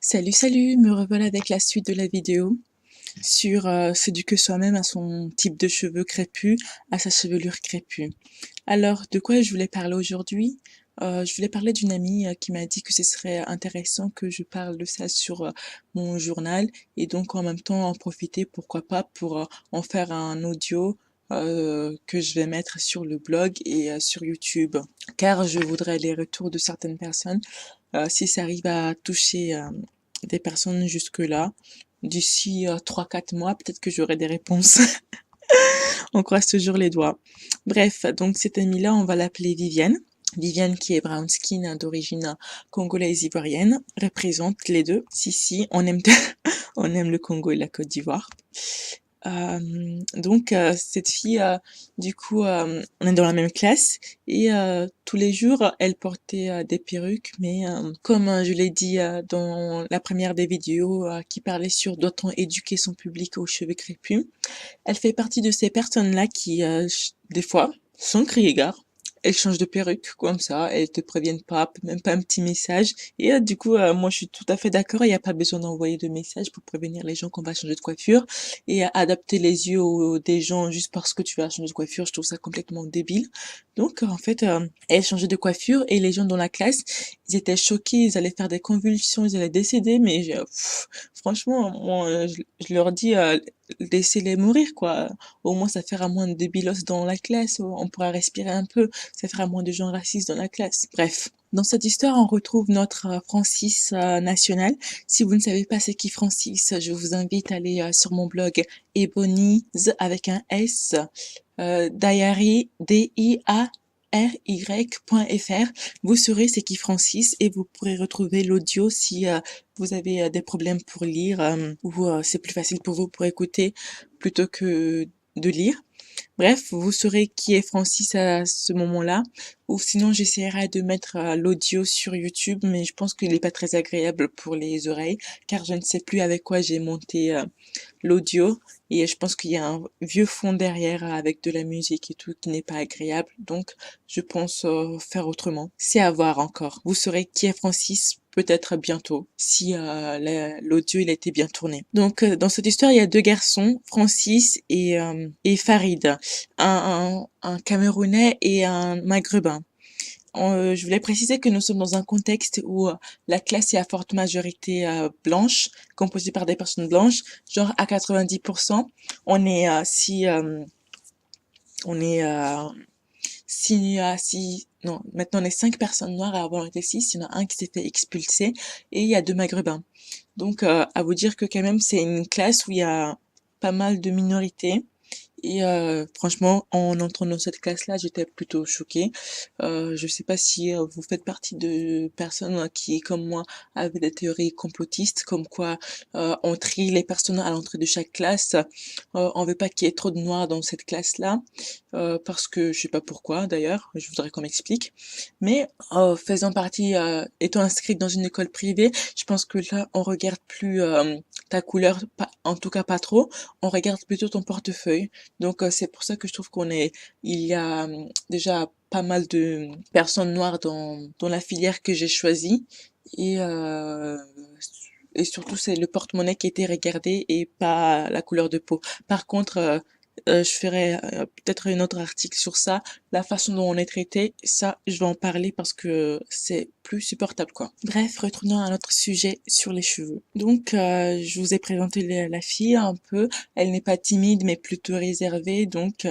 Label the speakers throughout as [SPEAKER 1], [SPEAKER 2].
[SPEAKER 1] Salut, salut, me revoilà avec la suite de la vidéo sur s'éduquer soi-même à son type de cheveux crépus, à sa chevelure crépue. Alors, de quoi je voulais parler aujourd'hui? Je voulais parler d'une amie qui m'a dit que ce serait intéressant que je parle de ça sur mon journal et donc en même temps en profiter, pourquoi pas, pour en faire un audio que je vais mettre sur le blog et sur YouTube. Car je voudrais les retours de certaines personnes si ça arrive à toucher des personnes jusque-là, d'ici 3-4 mois, peut-être que j'aurai des réponses. On croise toujours les doigts. Bref, donc cette amie-là, on va l'appeler Viviane. Viviane qui est brown skin d'origine congolaise ivoirienne, représente les deux. Si, si, on aime, on aime le Congo et la Côte d'Ivoire. Donc cette fille, du coup, on est dans la même classe et tous les jours, elle portait des perruques, mais comme je l'ai dit dans la première des vidéos qui parlait sur doit-on éduquer son public aux cheveux crépus, elle fait partie de ces personnes-là qui, des fois, sans crier gare, elles changent de perruque comme ça, elles te préviennent pas, même pas un petit message. Et du coup, moi je suis tout à fait d'accord, il n'y a pas besoin d'envoyer de message pour prévenir les gens qu'on va changer de coiffure et adapter les yeux des gens juste parce que tu vas changer de coiffure, je trouve ça complètement débile. Donc en fait, elle changeait de coiffure et les gens dans la classe, ils étaient choqués, ils allaient faire des convulsions, ils allaient décéder, mais franchement, moi, je leur dis, laissez-les mourir, quoi. Au moins, ça fera moins de débilos dans la classe, on pourra respirer un peu, ça fera moins de gens racistes dans la classe. Bref. Dans cette histoire, on retrouve notre Francis National. Si vous ne savez pas c'est qui Francis, je vous invite à aller sur mon blog Ebonize avec un S, diary, diary.fr. Vous saurez c'est qui Francis et vous pourrez retrouver l'audio si vous avez des problèmes pour lire ou c'est plus facile pour vous pour écouter plutôt que de lire. Bref, vous saurez qui est Francis à ce moment-là. Ou sinon, j'essaierai de mettre l'audio sur YouTube, mais je pense qu'il n'est pas très agréable pour les oreilles, car je ne sais plus avec quoi j'ai monté l'audio. Et je pense qu'il y a un vieux fond derrière avec de la musique et tout qui n'est pas agréable. Donc, je pense faire autrement. C'est à voir encore. Vous saurez qui est Francis peut-être bientôt, si l'audio il a été bien tourné. Donc, dans cette histoire, il y a deux garçons, Francis et Farid, un Camerounais et un Maghrébin. Je voulais préciser que nous sommes dans un contexte où la classe est à forte majorité blanche, composée par des personnes blanches, genre à 90%. On est si on est si non, maintenant on est 5 personnes noires à avoir été 6, il y en a un qui s'est fait expulser et il y a 2 maghrébins. Donc à vous dire que quand même c'est une classe où il y a pas mal de minorités. Et franchement, en entrant dans cette classe-là, j'étais plutôt choquée. Je sais pas si vous faites partie de personnes qui, comme moi, avaient des théories complotistes, comme quoi on trie les personnes à l'entrée de chaque classe. On veut pas qu'il y ait trop de noirs dans cette classe-là, parce que je sais pas pourquoi d'ailleurs. Je voudrais qu'on m'explique. Mais faisant partie, étant inscrite dans une école privée, je pense que là, on regarde plus ta couleur, en tout cas pas trop. On regarde plutôt ton portefeuille. Donc c'est pour ça que je trouve il y a déjà pas mal de personnes noires dans la filière que j'ai choisie et euh, et surtout c'est le porte-monnaie qui était regardé et pas la couleur de peau. Par contre je ferai peut-être un autre article sur ça, la façon dont on est traité, ça je vais en parler parce que c'est plus supportable quoi. Bref, retournons à notre sujet sur les cheveux. Donc je vous ai présenté la fille un peu, elle n'est pas timide mais plutôt réservée donc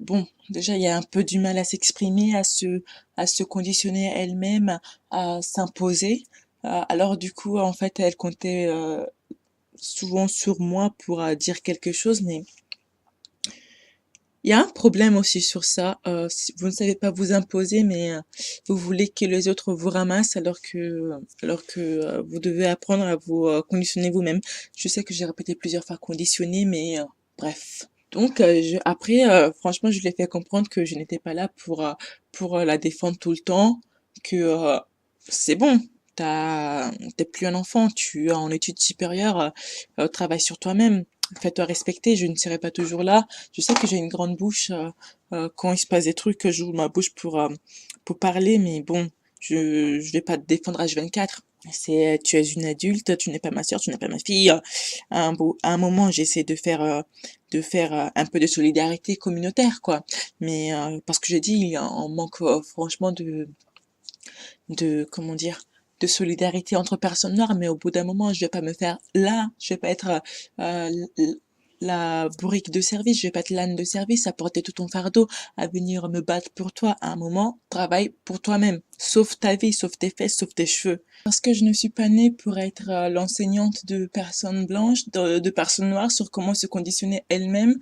[SPEAKER 1] bon, déjà il y a un peu du mal à s'exprimer, à se conditionner elle-même, à s'imposer. Alors du coup en fait elle comptait souvent sur moi pour dire quelque chose mais il y a un problème aussi sur ça, si vous ne savez pas vous imposer, mais vous voulez que les autres vous ramassent alors que vous devez apprendre à vous conditionner vous-même. Je sais que j'ai répété plusieurs fois conditionner, mais bref. Donc après, franchement, je lui ai fait comprendre que je n'étais pas là pour la défendre tout le temps, que c'est bon. T'es plus un enfant, tu es en études supérieures, travaille sur toi-même, fais-toi respecter, je ne serai pas toujours là. Je sais que j'ai une grande bouche quand il se passe des trucs que j'ouvre ma bouche pour parler, mais bon, je vais pas te défendre H24. Tu es une adulte, tu n'es pas ma sœur, tu n'es pas ma fille. À un moment, j'essaie de faire un peu de solidarité communautaire, quoi. Mais parce que j'ai dit, on manque franchement comment dire, de solidarité entre personnes noires, mais au bout d'un moment, je vais pas me faire là, je vais pas être la bourrique de service, je vais pas être l'âne de service à porter tout ton fardeau, à venir me battre pour toi. À un moment, travaille pour toi-même. Sauve ta vie, sauve tes fesses, sauve tes cheveux. Parce que je ne suis pas née pour être l'enseignante de personnes blanches, de personnes noires sur comment se conditionner elles-mêmes.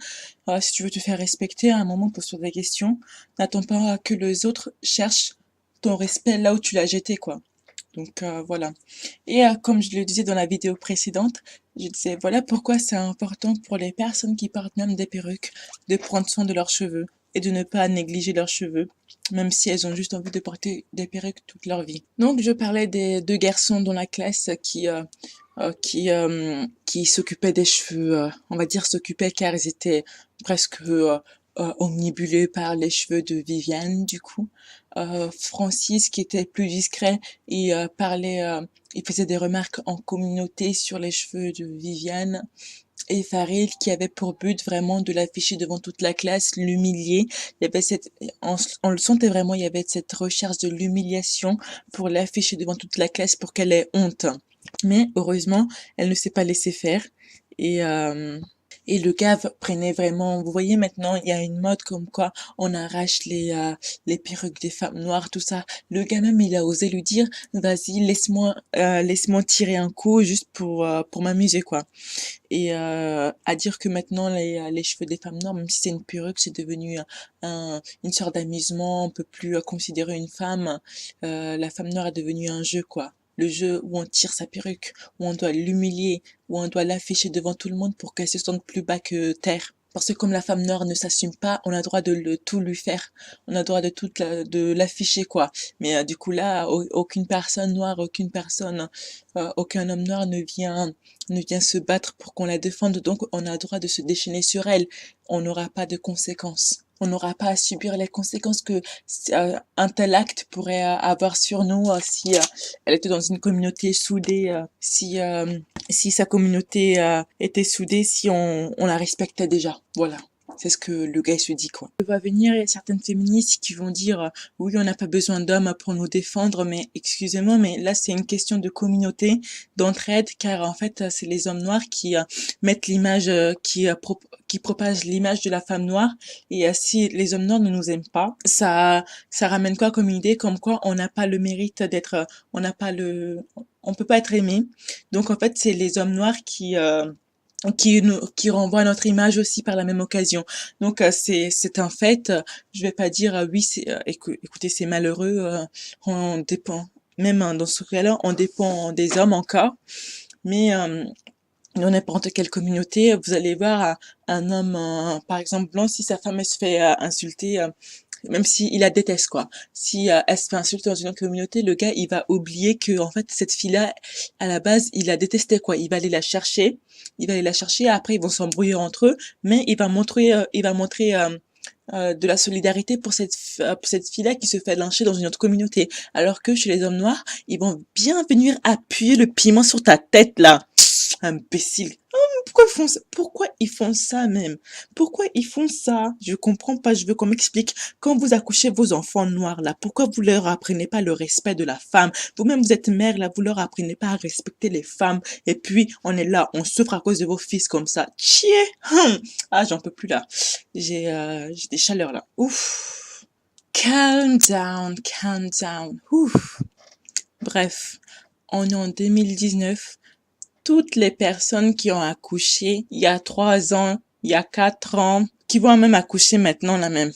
[SPEAKER 1] Si tu veux te faire respecter, à un moment, pose-toi des questions. N'attends pas que les autres cherchent ton respect là où tu l'as jeté, quoi. Donc voilà. Et comme je le disais dans la vidéo précédente, je disais voilà pourquoi c'est important pour les personnes qui portent même des perruques de prendre soin de leurs cheveux et de ne pas négliger leurs cheveux, même si elles ont juste envie de porter des perruques toute leur vie. Donc je parlais des deux garçons dans la classe qui s'occupaient des cheveux, on va dire s'occupaient car ils étaient presque omnibulés par les cheveux de Viviane du coup. Francis qui était plus discret et il faisait des remarques en communauté sur les cheveux de Viviane et Farid qui avait pour but vraiment de l'afficher devant toute la classe, l'humilier. Il y avait on le sentait vraiment, il y avait cette recherche de l'humiliation pour l'afficher devant toute la classe pour qu'elle ait honte. Mais heureusement, elle ne s'est pas laissée faire et le gars prenait vraiment, vous voyez maintenant, il y a une mode comme quoi on arrache les perruques des femmes noires, tout ça. Le gars même, il a osé lui dire, vas-y, laisse-moi tirer un coup juste pour m'amuser, quoi. Et à dire que maintenant, les cheveux des femmes noires, même si c'est une perruque, c'est devenu une sorte d'amusement, on peut plus considérer une femme. La femme noire est devenue un jeu, quoi. Le jeu où on tire sa perruque, où on doit l'humilier, où on doit l'afficher devant tout le monde pour qu'elle se sente plus bas que terre. Parce que comme la femme noire ne s'assume pas, on a le droit de tout lui faire. On a le droit de l'afficher, quoi. Mais du coup là, aucune personne noire, aucun homme noir ne vient se battre pour qu'on la défende. Donc on a le droit de se déchaîner sur elle. On n'aura pas de conséquences. On n'aura pas à subir les conséquences que un tel acte pourrait avoir sur nous si elle était dans une communauté soudée, si sa communauté était soudée, si on la respectait déjà. Voilà. C'est ce que le gars se dit, quoi. Il va venir, il y a certaines féministes qui vont dire oui, on n'a pas besoin d'hommes pour nous défendre, mais excusez-moi, mais là c'est une question de communauté, d'entraide, car en fait c'est les hommes noirs qui mettent l'image, qui propagent l'image de la femme noire, et si les hommes noirs ne nous aiment pas, ça ramène quoi comme idée, comme quoi on n'a pas le mérite d'être, on peut pas être aimé. Donc en fait c'est les hommes noirs qui renvoie à notre image aussi par la même occasion. Donc c'est un fait. Je vais pas dire oui écoutez c'est malheureux. On dépend même dans ce cas-là on dépend des hommes encore. Mais dans n'importe quelle communauté, vous allez voir un homme, par exemple blanc, si sa femme elle se fait insulter, même si il la déteste quoi. Si elle se fait insulter dans une autre communauté, le gars il va oublier que en fait cette fille-là, à la base, il la détestait quoi. Il va aller la chercher, après ils vont s'embrouiller entre eux, mais il va montrer de la solidarité pour cette fille-là qui se fait lyncher dans une autre communauté. Alors que chez les hommes noirs, ils vont bien venir appuyer le piment sur ta tête là. Imbécile. Pourquoi ils font ça même? Pourquoi ils font ça? Je comprends pas, je veux qu'on m'explique. Quand vous accouchez vos enfants noirs là, pourquoi vous leur apprenez pas le respect de la femme? Vous-même vous êtes mère là, vous leur apprenez pas à respecter les femmes. Et puis on est là, on souffre à cause de vos fils comme ça. Tchier! Ah, j'en peux plus là. J'ai des chaleurs là. Ouf. Calm down, calm down. Ouf. Bref, on est en 2019. Toutes les personnes qui ont accouché il y a 3 ans, il y a 4 ans, qui vont même accoucher maintenant là même.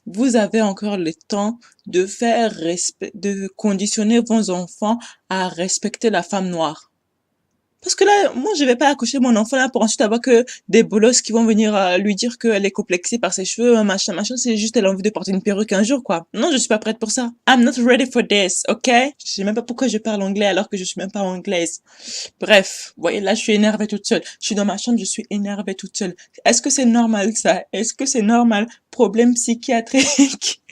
[SPEAKER 1] Vous avez encore le temps de conditionner vos enfants à respecter la femme noire. Parce que là, moi, je vais pas accoucher mon enfant là pour ensuite avoir que des bolosses qui vont venir lui dire qu'elle est complexée par ses cheveux, machin, machin. C'est juste elle a envie de porter une perruque un jour, quoi. Non, je suis pas prête pour ça. I'm not ready for this, ok? Je sais même pas pourquoi je parle anglais alors que je suis même pas anglaise. Bref, vous voyez, là, je suis énervée toute seule. Je suis dans ma chambre, je suis énervée toute seule. Est-ce que c'est normal, ça? Est-ce que c'est normal? Problème psychiatrique?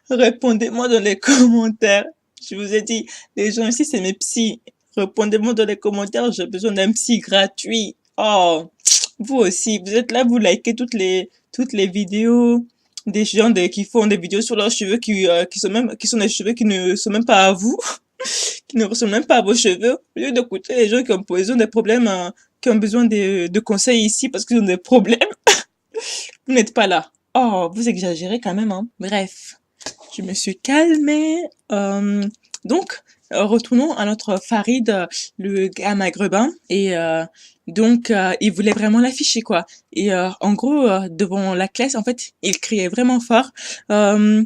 [SPEAKER 1] Répondez-moi dans les commentaires. Je vous ai dit, les gens ici, c'est mes psys. Répondez-moi dans les commentaires, j'ai besoin d'un psy gratuit. Oh, vous aussi, vous êtes là, vous likez toutes les vidéos des gens qui font des vidéos sur leurs cheveux qui sont des cheveux qui ne sont même pas à vous, qui ne ressemblent même pas à vos cheveux. Au lieu d'écouter les gens ils ont des problèmes, qui ont besoin de conseils ici parce qu'ils ont des problèmes, vous n'êtes pas là. Oh, vous exagérez quand même, hein. Bref, je me suis calmée. Donc, retournons à notre Farid, le gars maghrébin. Et donc, il voulait vraiment l'afficher, quoi. Et en gros, devant la classe, en fait, il criait vraiment fort. Euh,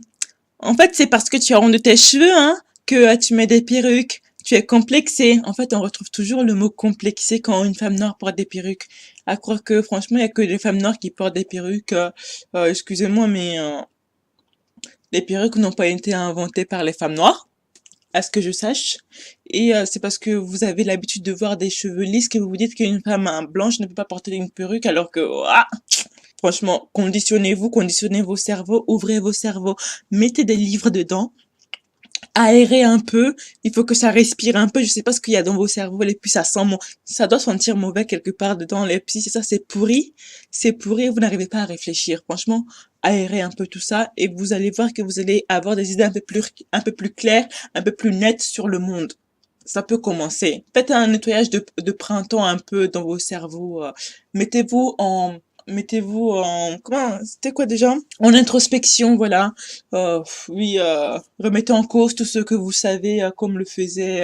[SPEAKER 1] En fait, c'est parce que tu as honte de tes cheveux, hein, que tu mets des perruques. Tu es complexée. En fait, on retrouve toujours le mot complexé quand une femme noire porte des perruques. À croire que, franchement, il y a que les femmes noires qui portent des perruques. Excusez-moi, mais les perruques n'ont pas été inventées par les femmes noires, à ce que je sache. Et c'est parce que vous avez l'habitude de voir des cheveux lisses que vous vous dites qu'une femme blanche ne peut pas porter une perruque, alors que, franchement, conditionnez vos cerveaux, ouvrez vos cerveaux, mettez des livres dedans, aérez un peu, il faut que ça respire un peu, je sais pas ce qu'il y a dans vos cerveaux, et puis ça doit sentir mauvais quelque part dedans, les petits, c'est ça, c'est pourri, vous n'arrivez pas à réfléchir, franchement, aérez un peu tout ça, et vous allez voir que vous allez avoir des idées un peu plus claires, un peu plus nettes sur le monde. Ça peut commencer. Faites un nettoyage de printemps un peu dans vos cerveaux, mettez-vous en, comment, c'était quoi déjà? En introspection, voilà. Oui, remettez en cause tout ce que vous savez, comme le faisait,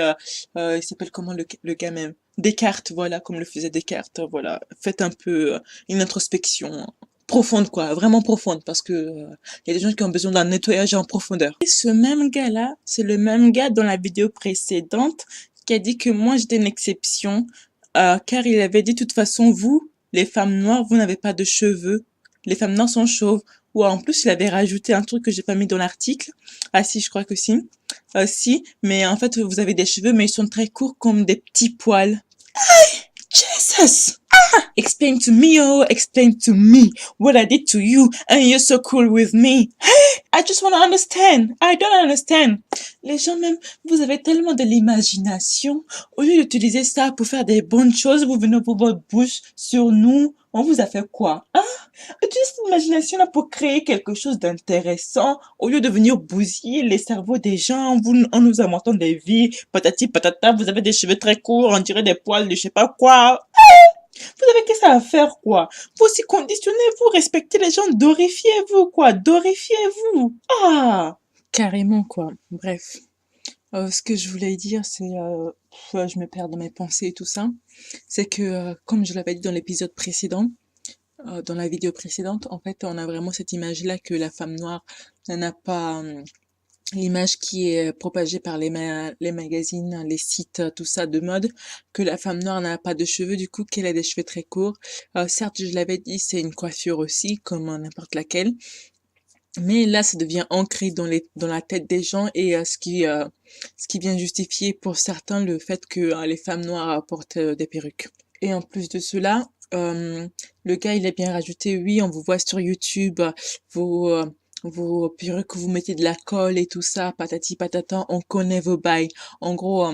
[SPEAKER 1] il s'appelle comment le gars même? Descartes, voilà, comme le faisait Descartes, voilà. Faites un peu une introspection profonde, quoi, vraiment profonde, parce que il y a des gens qui ont besoin d'un nettoyage en profondeur. Et ce même gars-là, c'est le même gars dans la vidéo précédente qui a dit que moi j'étais une exception, car il avait dit de toute façon, vous, les femmes noires, vous n'avez pas de cheveux. Les femmes noires sont chauves. Ou en plus, il avait rajouté un truc que j'ai pas mis dans l'article. Ah si, je crois que si. Si, mais en fait, vous avez des cheveux, mais ils sont très courts comme des petits poils. Jesus! Explain to me, oh, explain to me what I did to you, and you're so cool with me. I just want to understand. I don't understand. Les gens même, vous avez tellement de l'imagination. Au lieu d'utiliser ça pour faire des bonnes choses, vous venez pour votre bouche sur nous. On vous a fait quoi, hein? Utilisez cette imagination-là pour créer quelque chose d'intéressant. Au lieu de venir bousiller les cerveaux des gens, en nous inventant des vies, patati patata, vous avez des cheveux très courts, on dirait des poils de je sais pas quoi. Vous avez que ça à faire, quoi. Vous aussi conditionnez-vous, respectez les gens, dorifiez-vous, quoi. Dorifiez-vous. Ah! Carrément, quoi. Bref. Ce que je voulais dire, c'est, je me perds dans mes pensées et tout ça. C'est que, comme je l'avais dit dans l'épisode précédent, dans la vidéo précédente, en fait, on a vraiment cette image-là que la femme noire n'a pas, l'image qui est propagée par les magazines, les sites, tout ça de mode, que la femme noire n'a pas de cheveux, du coup qu'elle a des cheveux très courts. Certes, je l'avais dit, c'est une coiffure aussi, comme n'importe laquelle, mais là, ça devient ancré dans la tête des gens et ce qui vient justifier pour certains le fait que les femmes noires portent des perruques. Et en plus de cela, le gars, il a bien rajouté, oui, on vous voit sur YouTube, vos, euh, vos perruques, vous mettez de la colle et tout ça, patati patata, on connaît vos bails. En gros,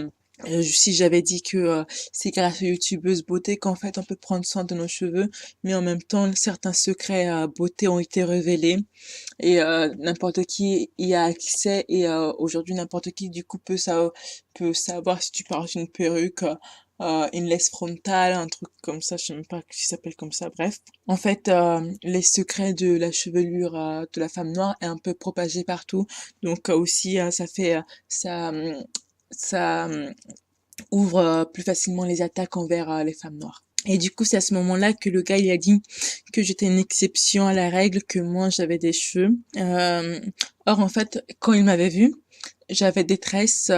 [SPEAKER 1] si j'avais dit que c'est grâce aux youtubeuses beauté qu'en fait on peut prendre soin de nos cheveux, mais en même temps certains secrets beauté ont été révélés et n'importe qui y a accès et aujourd'hui n'importe qui du coup peut savoir si tu portes une perruque, une laisse frontale, un truc comme ça, je sais même pas si ça s'appelle comme ça, bref. En fait, les secrets de la chevelure de la femme noire est un peu propagé partout, donc aussi ça fait ça ouvre plus facilement les attaques envers les femmes noires. Et du coup, c'est à ce moment-là que le gars il a dit que j'étais une exception à la règle, que moi j'avais des cheveux. Or en fait, quand il m'avait vu, j'avais des tresses,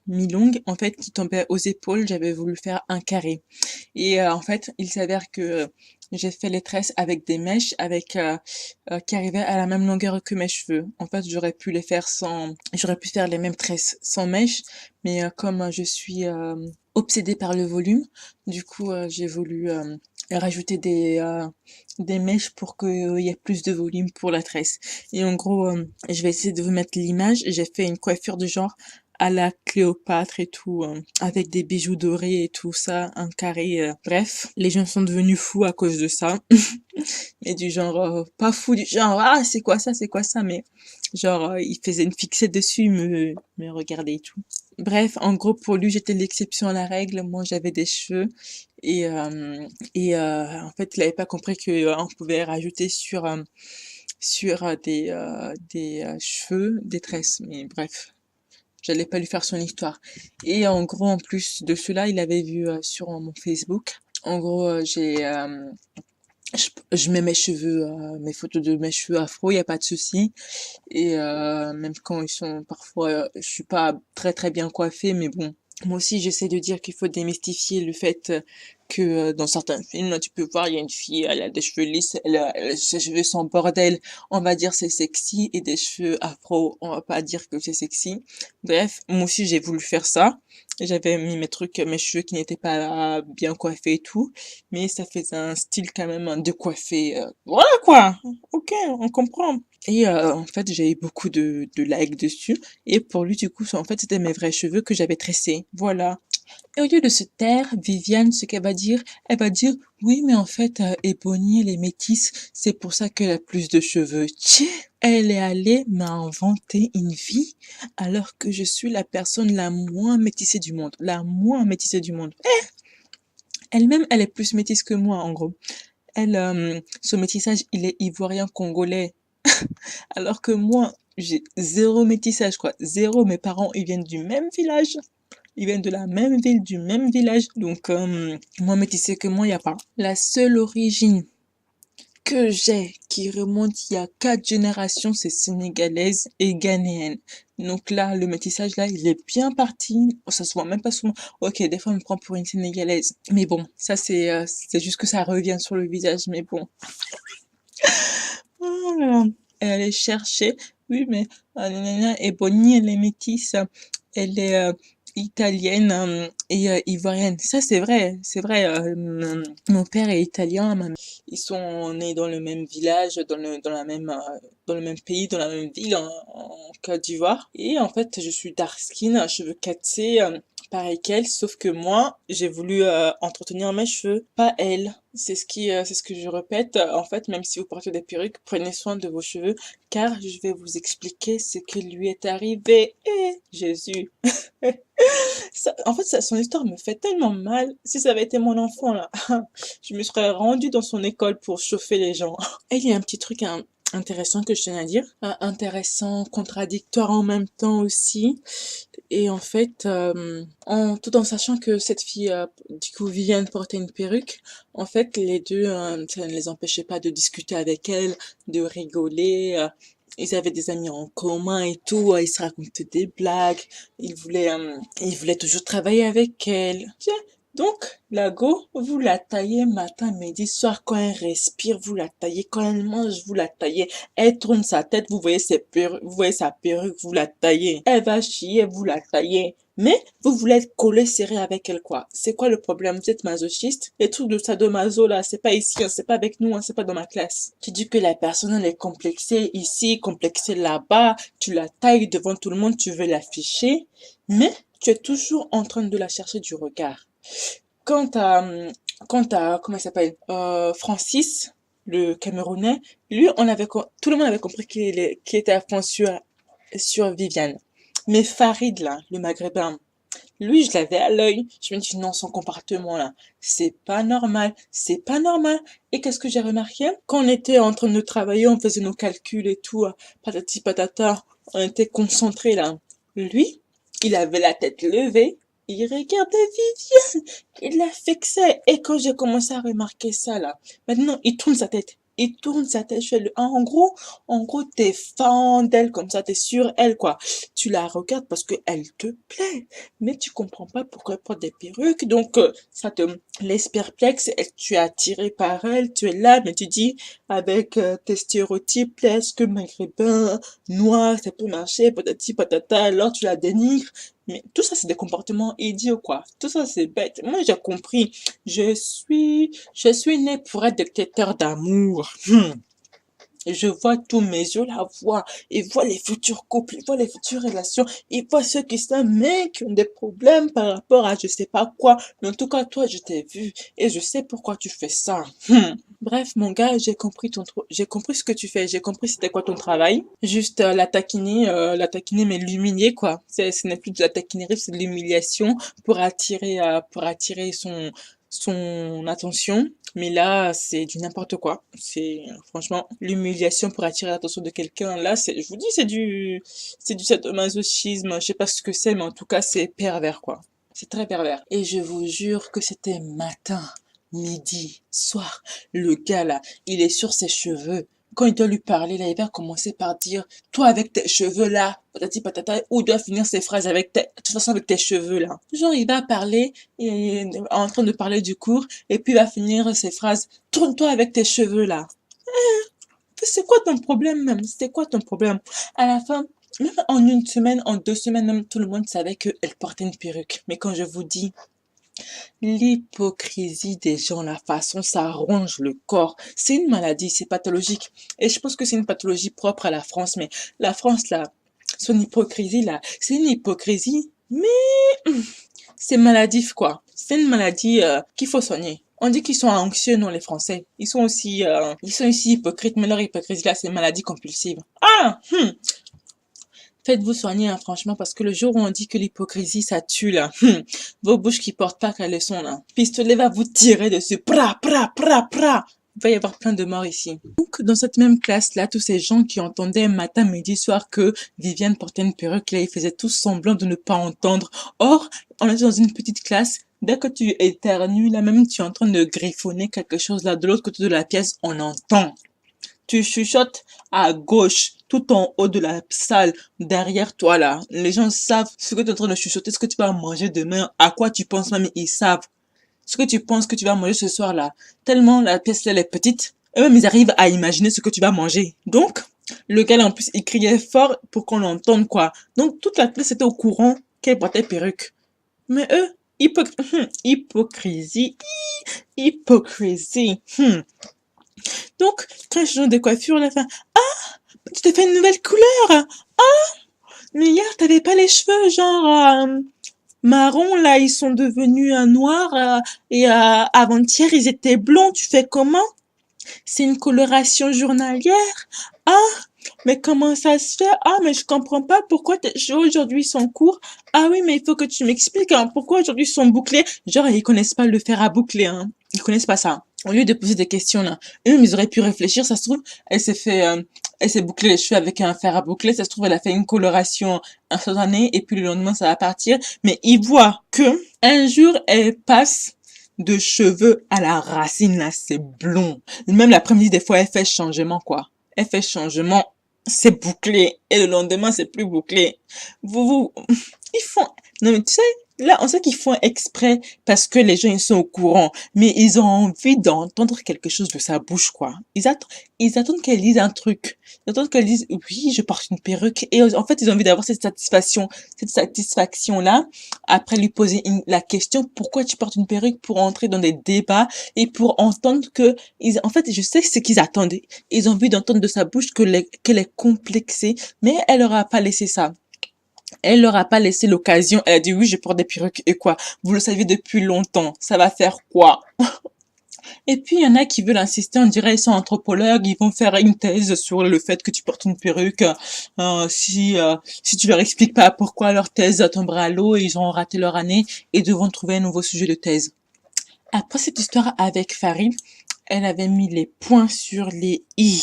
[SPEAKER 1] mi-longues en fait qui tombaient aux épaules. J'avais voulu faire un carré. Et en fait, il s'avère que j'ai fait les tresses avec des mèches qui arrivaient à la même longueur que mes cheveux. En fait, j'aurais pu faire les mêmes tresses sans mèches, mais comme je suis obsédée par le volume, du coup, j'ai voulu rajouter des mèches pour qu'il y ait plus de volume pour la tresse. Et en gros, je vais essayer de vous mettre l'image. J'ai fait une coiffure de genre à la Cléopâtre et tout, avec des bijoux dorés et tout ça, un carré. Bref, les gens sont devenus fous à cause de ça. Mais du genre, pas fou du genre, ah, c'est quoi ça, mais genre, il faisait une fixette dessus, me regardait et tout. Bref, en gros, pour lui, j'étais l'exception à la règle. Moi, j'avais des cheveux et, en fait, il avait pas compris que on pouvait rajouter sur des cheveux des tresses. Mais bref, j'allais pas lui faire son histoire. Et en gros, en plus de cela, il avait vu sur mon Facebook. En gros, je mets mes cheveux, mes photos de mes cheveux afro, il y a pas de souci. Et même quand ils sont parfois, je suis pas très très bien coiffée, mais bon. Moi aussi, j'essaie de dire qu'il faut démystifier le fait que dans certains films, tu peux voir, il y a une fille, elle a des cheveux lisses, ses cheveux sont bordel, on va dire c'est sexy, et des cheveux afro, on va pas dire que c'est sexy. Bref, moi aussi j'ai voulu faire ça. J'avais mis mes cheveux qui n'étaient pas bien coiffés et tout, mais ça faisait un style quand même de coiffé. Voilà quoi, ok, on comprend. Et en fait, j'ai eu beaucoup de likes dessus. Et pour lui, du coup, en fait, c'était mes vrais cheveux que j'avais tressés. Voilà. Et au lieu de se taire, Viviane, ce qu'elle va dire, elle va dire, oui, mais en fait, Ebony, elle est métisse, c'est pour ça qu'elle a plus de cheveux. Tchè, elle est allée m'inventer une vie, alors que je suis la personne la moins métissée du monde. La moins métissée du monde. Elle-même, elle est plus métisse que moi, en gros. Elle, son métissage, il est ivoirien-congolais. Alors que moi, j'ai zéro métissage, quoi. Zéro. Mes parents, ils viennent du même village. Ils viennent de la même ville, du même village. Donc, moi, métissé que moi, il n'y a pas. La seule origine que j'ai, qui remonte il y a 4 générations, c'est sénégalaise et ghanéenne. Donc là, le métissage, là, il est bien parti. Oh, ça se voit même pas souvent. Ok, des fois, on me prend pour une sénégalaise. Mais bon, ça, c'est juste que ça revient sur le visage. Mais bon. Oh là là. Elle est chercher. Oui, mais nanana, Ebony, elle est métisse. Elle est italienne et ivoirienne. Ça, c'est vrai. C'est vrai. Mon père est italien. Ils sont nés dans le même village, dans le même pays, dans la même ville, en Côte d'Ivoire. Et en fait, je suis dark skin, cheveux cassés, pareil qu'elle, sauf que moi, j'ai voulu entretenir mes cheveux, pas elle. C'est ce que je répète. En fait, même si vous portez des perruques, prenez soin de vos cheveux, car je vais vous expliquer ce qui lui est arrivé. Eh, Jésus. En fait, son histoire me fait tellement mal. Si ça avait été mon enfant, là, je me serais rendue dans son école pour chauffer les gens. Et il y a un petit truc intéressant que je tenais à dire. Intéressant, contradictoire en même temps aussi. Et en fait, tout en sachant que cette fille, du coup, Viviane portait une perruque, en fait, les deux, ça ne les empêchait pas de discuter avec elle, de rigoler. Ils avaient des amis en commun et tout, ils se racontaient des blagues, ils voulaient toujours travailler avec elle. Tiens, donc, la go, vous la taillez matin, midi, soir, quand elle respire, vous la taillez, quand elle mange, vous la taillez, elle tourne sa tête, vous voyez sa perruque, vous la taillez, elle va chier, vous la taillez. Mais vous voulez être collé serré avec elle, quoi. C'est quoi le problème? Vous êtes masochiste? Les trucs de sadomaso, là, c'est pas ici, hein, c'est pas avec nous, hein, c'est pas dans ma classe. Tu dis que la personne, elle est complexée ici, complexée là-bas, tu la tailles devant tout le monde, tu veux l'afficher, mais tu es toujours en train de la chercher du regard. Quant à, comment il s'appelle, Francis, le Camerounais, lui, tout le monde avait compris qu'il était à fond sur Viviane. Mais Farid, là, le Maghrébin, lui, je l'avais à l'œil. Je me dis, non, son comportement, là, c'est pas normal. C'est pas normal. Et qu'est-ce que j'ai remarqué? Quand on était en train de travailler, on faisait nos calculs et tout, patati patata, on était concentrés, là. Lui, il avait la tête levée. Il regardait Viviane. Il la fixait. Et quand j'ai commencé à remarquer ça, là, maintenant, il tourne sa tête. Il tourne sa tête. En gros, t'es fan d'elle comme ça, t'es sur elle, quoi. Tu la regardes parce qu'elle te plaît. Mais tu comprends pas pourquoi elle porte des perruques. Donc, ça te laisse perplexe. Et tu es attiré par elle. Tu es là, mais tu dis, avec tes stéréotypes, est-ce que maghrébin, noir, ça peut marcher, patati patata. Alors, tu la dénigres. Mais tout ça, c'est des comportements idiots, quoi. Tout ça, c'est bête. Moi, j'ai compris. Je suis né pour être détecteur d'amour. Et je vois tous mes yeux la voient. Ils voient les futurs couples, ils voient les futures relations, ils voient ceux qui s'aiment, mais qui ont des problèmes par rapport à je sais pas quoi. Mais en tout cas, toi, je t'ai vu et je sais pourquoi tu fais ça. Bref, mon gars, j'ai compris ce que tu fais, j'ai compris c'était quoi ton travail. Juste la taquiner, mais l'humilier, quoi. Ce n'est plus de la taquinerie, c'est de l'humiliation pour attirer son attention. Mais là, c'est du n'importe quoi. C'est, franchement, l'humiliation pour attirer l'attention de quelqu'un. Là, je vous dis, c'est du sadomasochisme. Je sais pas ce que c'est, mais en tout cas, c'est pervers, quoi. C'est très pervers. Et je vous jure que c'était matin, midi, soir. Le gars, là, il est sur ses cheveux. Quand il doit lui parler, là, il va commencer par dire, toi avec tes cheveux là, patati patata, ou il doit finir ses phrases de toute façon avec tes cheveux là. Genre, il va parler, et, en train de parler du cours, et puis il va finir ses phrases, tourne-toi avec tes cheveux là. C'est quoi ton problème même? C'est quoi ton problème? À la fin, même en une semaine, en 2 semaines, même tout le monde savait qu'elle portait une perruque. Mais quand je vous dis, l'hypocrisie des gens, la façon, ça ronge le corps. C'est une maladie, c'est pathologique. Et je pense que c'est une pathologie propre à la France. Mais la France, là, son hypocrisie, là, c'est une hypocrisie, mais c'est maladif, quoi. C'est une maladie qu'il faut soigner. On dit qu'ils sont anxieux, non, les Français. Ils sont aussi hypocrites, mais leur hypocrisie, là, c'est une maladie compulsive. Ah, faites-vous soigner, hein, franchement, parce que le jour où on dit que l'hypocrisie, ça tue, là, vos bouches qui portent pas qu'à leçon, là, pistolet va vous tirer dessus, pra, pra, pra, pra. Il va y avoir plein de morts ici. Donc, dans cette même classe-là, tous ces gens qui entendaient matin, midi, soir que Viviane portait une perruque, là, ils faisaient tous semblant de ne pas entendre. Or, on est dans une petite classe. Dès que tu éternues, là, même tu es en train de griffonner quelque chose, là, de l'autre côté de la pièce, on entend. Tu chuchotes à gauche, tout en haut de la salle, derrière toi là. Les gens savent ce que tu es en train de chuchoter, ce que tu vas manger demain, à quoi tu penses même, ils savent ce que tu penses que tu vas manger ce soir là. Tellement la pièce là elle est petite, eux-mêmes ils arrivent à imaginer ce que tu vas manger. Donc, le gars là en plus il criait fort pour qu'on l'entende quoi. Donc toute la classe était au courant qu'elle portait perruque. Mais eux, hypocrisie, hypocrisie. Donc, quand je change de coiffure, la fin, tu t'es fait une nouvelle couleur. Mais hier, t'avais pas les cheveux, genre, marron, là, ils sont devenus noirs, et avant-hier, ils étaient blonds. Tu fais comment? C'est une coloration journalière? Ah, mais comment ça se fait? Ah, mais je comprends pas pourquoi tes cheveux aujourd'hui sont courts. Ah oui, mais il faut que tu m'expliques, hein, pourquoi aujourd'hui ils sont bouclés. Genre, ils connaissent pas le fer à boucler, hein. Ils connaissent pas ça. Au lieu de poser des questions, là, eux, ils auraient pu réfléchir. Ça se trouve, elle s'est bouclé les cheveux avec un fer à boucler. Ça se trouve, elle a fait une coloration instantanée et puis le lendemain, ça va partir. Mais ils voient que un jour, elle passe de cheveux à la racine, là, c'est blond. Même l'après-midi, des fois, elle fait changement, quoi. Elle fait changement, c'est bouclé. Et le lendemain, c'est plus bouclé. Ils font, non, mais tu sais, là, on sait qu'ils font exprès parce que les gens, ils sont au courant. Mais ils ont envie d'entendre quelque chose de sa bouche, quoi. Ils attendent qu'elle dise un truc. Ils attendent qu'elle dise, oui, je porte une perruque. Et en fait, ils ont envie d'avoir cette satisfaction-là. Après, lui poser la question, pourquoi tu portes une perruque pour entrer dans des débats et pour entendre que, en fait, je sais ce qu'ils attendent. Ils ont envie d'entendre de sa bouche qu'elle est complexée, mais elle leur a pas laissé ça. Elle leur a pas laissé l'occasion. Elle a dit oui, je porte des perruques et quoi? Vous le saviez depuis longtemps. Ça va faire quoi? Et puis, il y en a qui veulent insister, on dirait ils sont anthropologues, ils vont faire une thèse sur le fait que tu portes une perruque. Si tu leur expliques pas pourquoi leur thèse tombera à l'eau, ils auront raté leur année et devront trouver un nouveau sujet de thèse. Après cette histoire avec Farid, elle avait mis les points sur les i,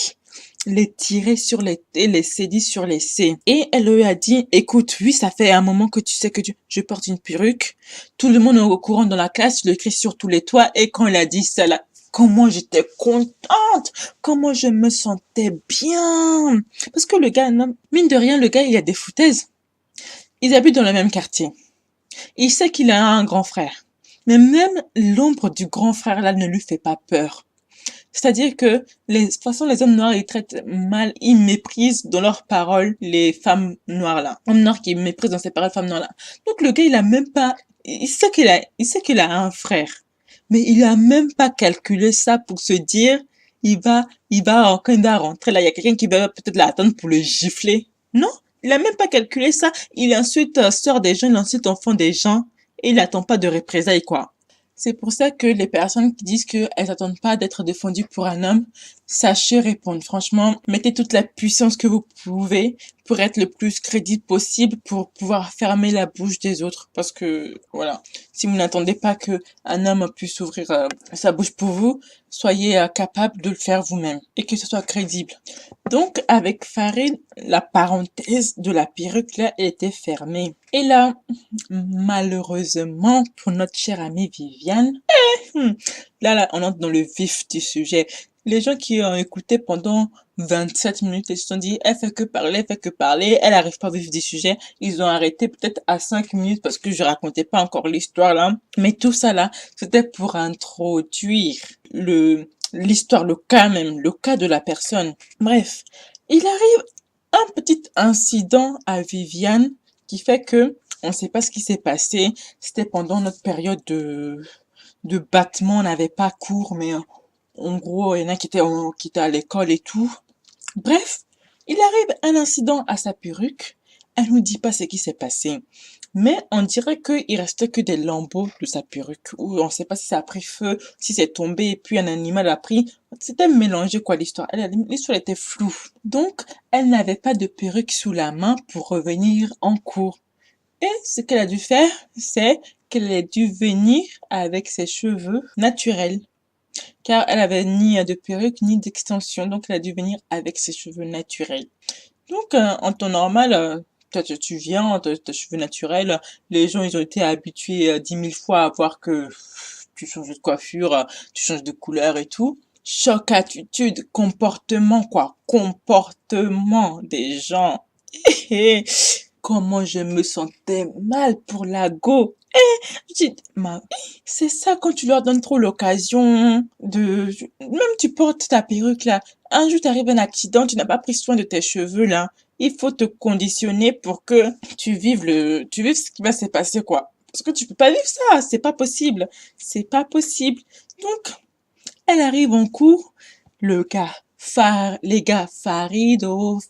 [SPEAKER 1] les tirés sur les T, les cédis sur les C. Et elle lui a dit, écoute, oui, ça fait un moment que tu sais que je porte une perruque. Tout le monde est au courant dans la classe, je l'écris sur tous les toits. Et quand elle a dit ça, là, comment j'étais contente, comment je me sentais bien. Parce que le gars, non, mine de rien, le gars, il a des foutaises. Ils habitent dans le même quartier. Il sait qu'il a un grand frère. Mais même l'ombre du grand frère là ne lui fait pas peur. C'est-à-dire que de toute façon, les hommes noirs, ils traitent mal, ils méprisent dans leurs paroles les femmes noires là. Homme noir qui méprise dans ses paroles femmes noires là. Donc le gars, il a même pas, il sait qu'il a un frère. Mais il a même pas calculé ça pour se dire, quand il va rentrer là, il y a quelqu'un qui va peut-être l'attendre pour le gifler. Non, il a même pas calculé ça. Il insulte sœur des gens, il insulte enfant des gens et il attend pas de représailles quoi. C'est pour ça que les personnes qui disent qu'elles n'attendent pas d'être défendues pour un homme, sachez répondre. Franchement, mettez toute la puissance que vous pouvez pour être le plus crédible possible pour pouvoir fermer la bouche des autres. Parce que, voilà, si vous n'attendez pas que un homme puisse ouvrir sa bouche pour vous, soyez capable de le faire vous-même et que ce soit crédible. Donc, avec Farid, la parenthèse de la perruque, là, elle était fermée. Et là, malheureusement, pour notre chère amie Viviane, là, on entre dans le vif du sujet. Les gens qui ont écouté pendant 27 minutes, ils se sont dit, elle fait que parler, elle arrive pas au vif du sujet. Ils ont arrêté peut-être à 5 minutes parce que je racontais pas encore l'histoire là. Mais tout ça là, c'était pour introduire l'histoire, le cas même, le cas de la personne. Bref, il arrive un petit incident à Viviane qui fait que on sait pas ce qui s'est passé. C'était pendant notre période de battement, on n'avait pas cours, mais en gros, il y en a qui étaient à l'école et tout. Bref, il arrive un incident à sa perruque. Elle nous dit pas ce qui s'est passé. Mais on dirait qu'il restait que des lambeaux de sa perruque. Ou on sait pas si ça a pris feu, si c'est tombé et puis un animal a pris. C'était mélangé quoi l'histoire. L'histoire était floue. Donc, elle n'avait pas de perruque sous la main pour revenir en cours. Et ce qu'elle a dû faire, c'est qu'elle a dû venir avec ses cheveux naturels. Car elle avait ni de perruque ni d'extension, donc elle a dû venir avec ses cheveux naturels. Donc en temps normal, toi tu viens, tes cheveux naturels, les gens ils ont été habitués 10 000 fois à voir que tu changes de coiffure, tu changes de couleur et tout. Choc, attitude, comportement quoi, comportement des gens. Comment je me sentais mal pour la go. C'est ça quand tu leur donnes trop l'occasion de, même tu portes ta perruque là, un jour t'arrive un accident, tu n'as pas pris soin de tes cheveux là, il faut te conditionner pour que tu vives ce qui va se passer quoi. Parce que tu peux pas vivre ça, c'est pas possible, c'est pas possible. Donc, elle arrive en cours, les gars Farido,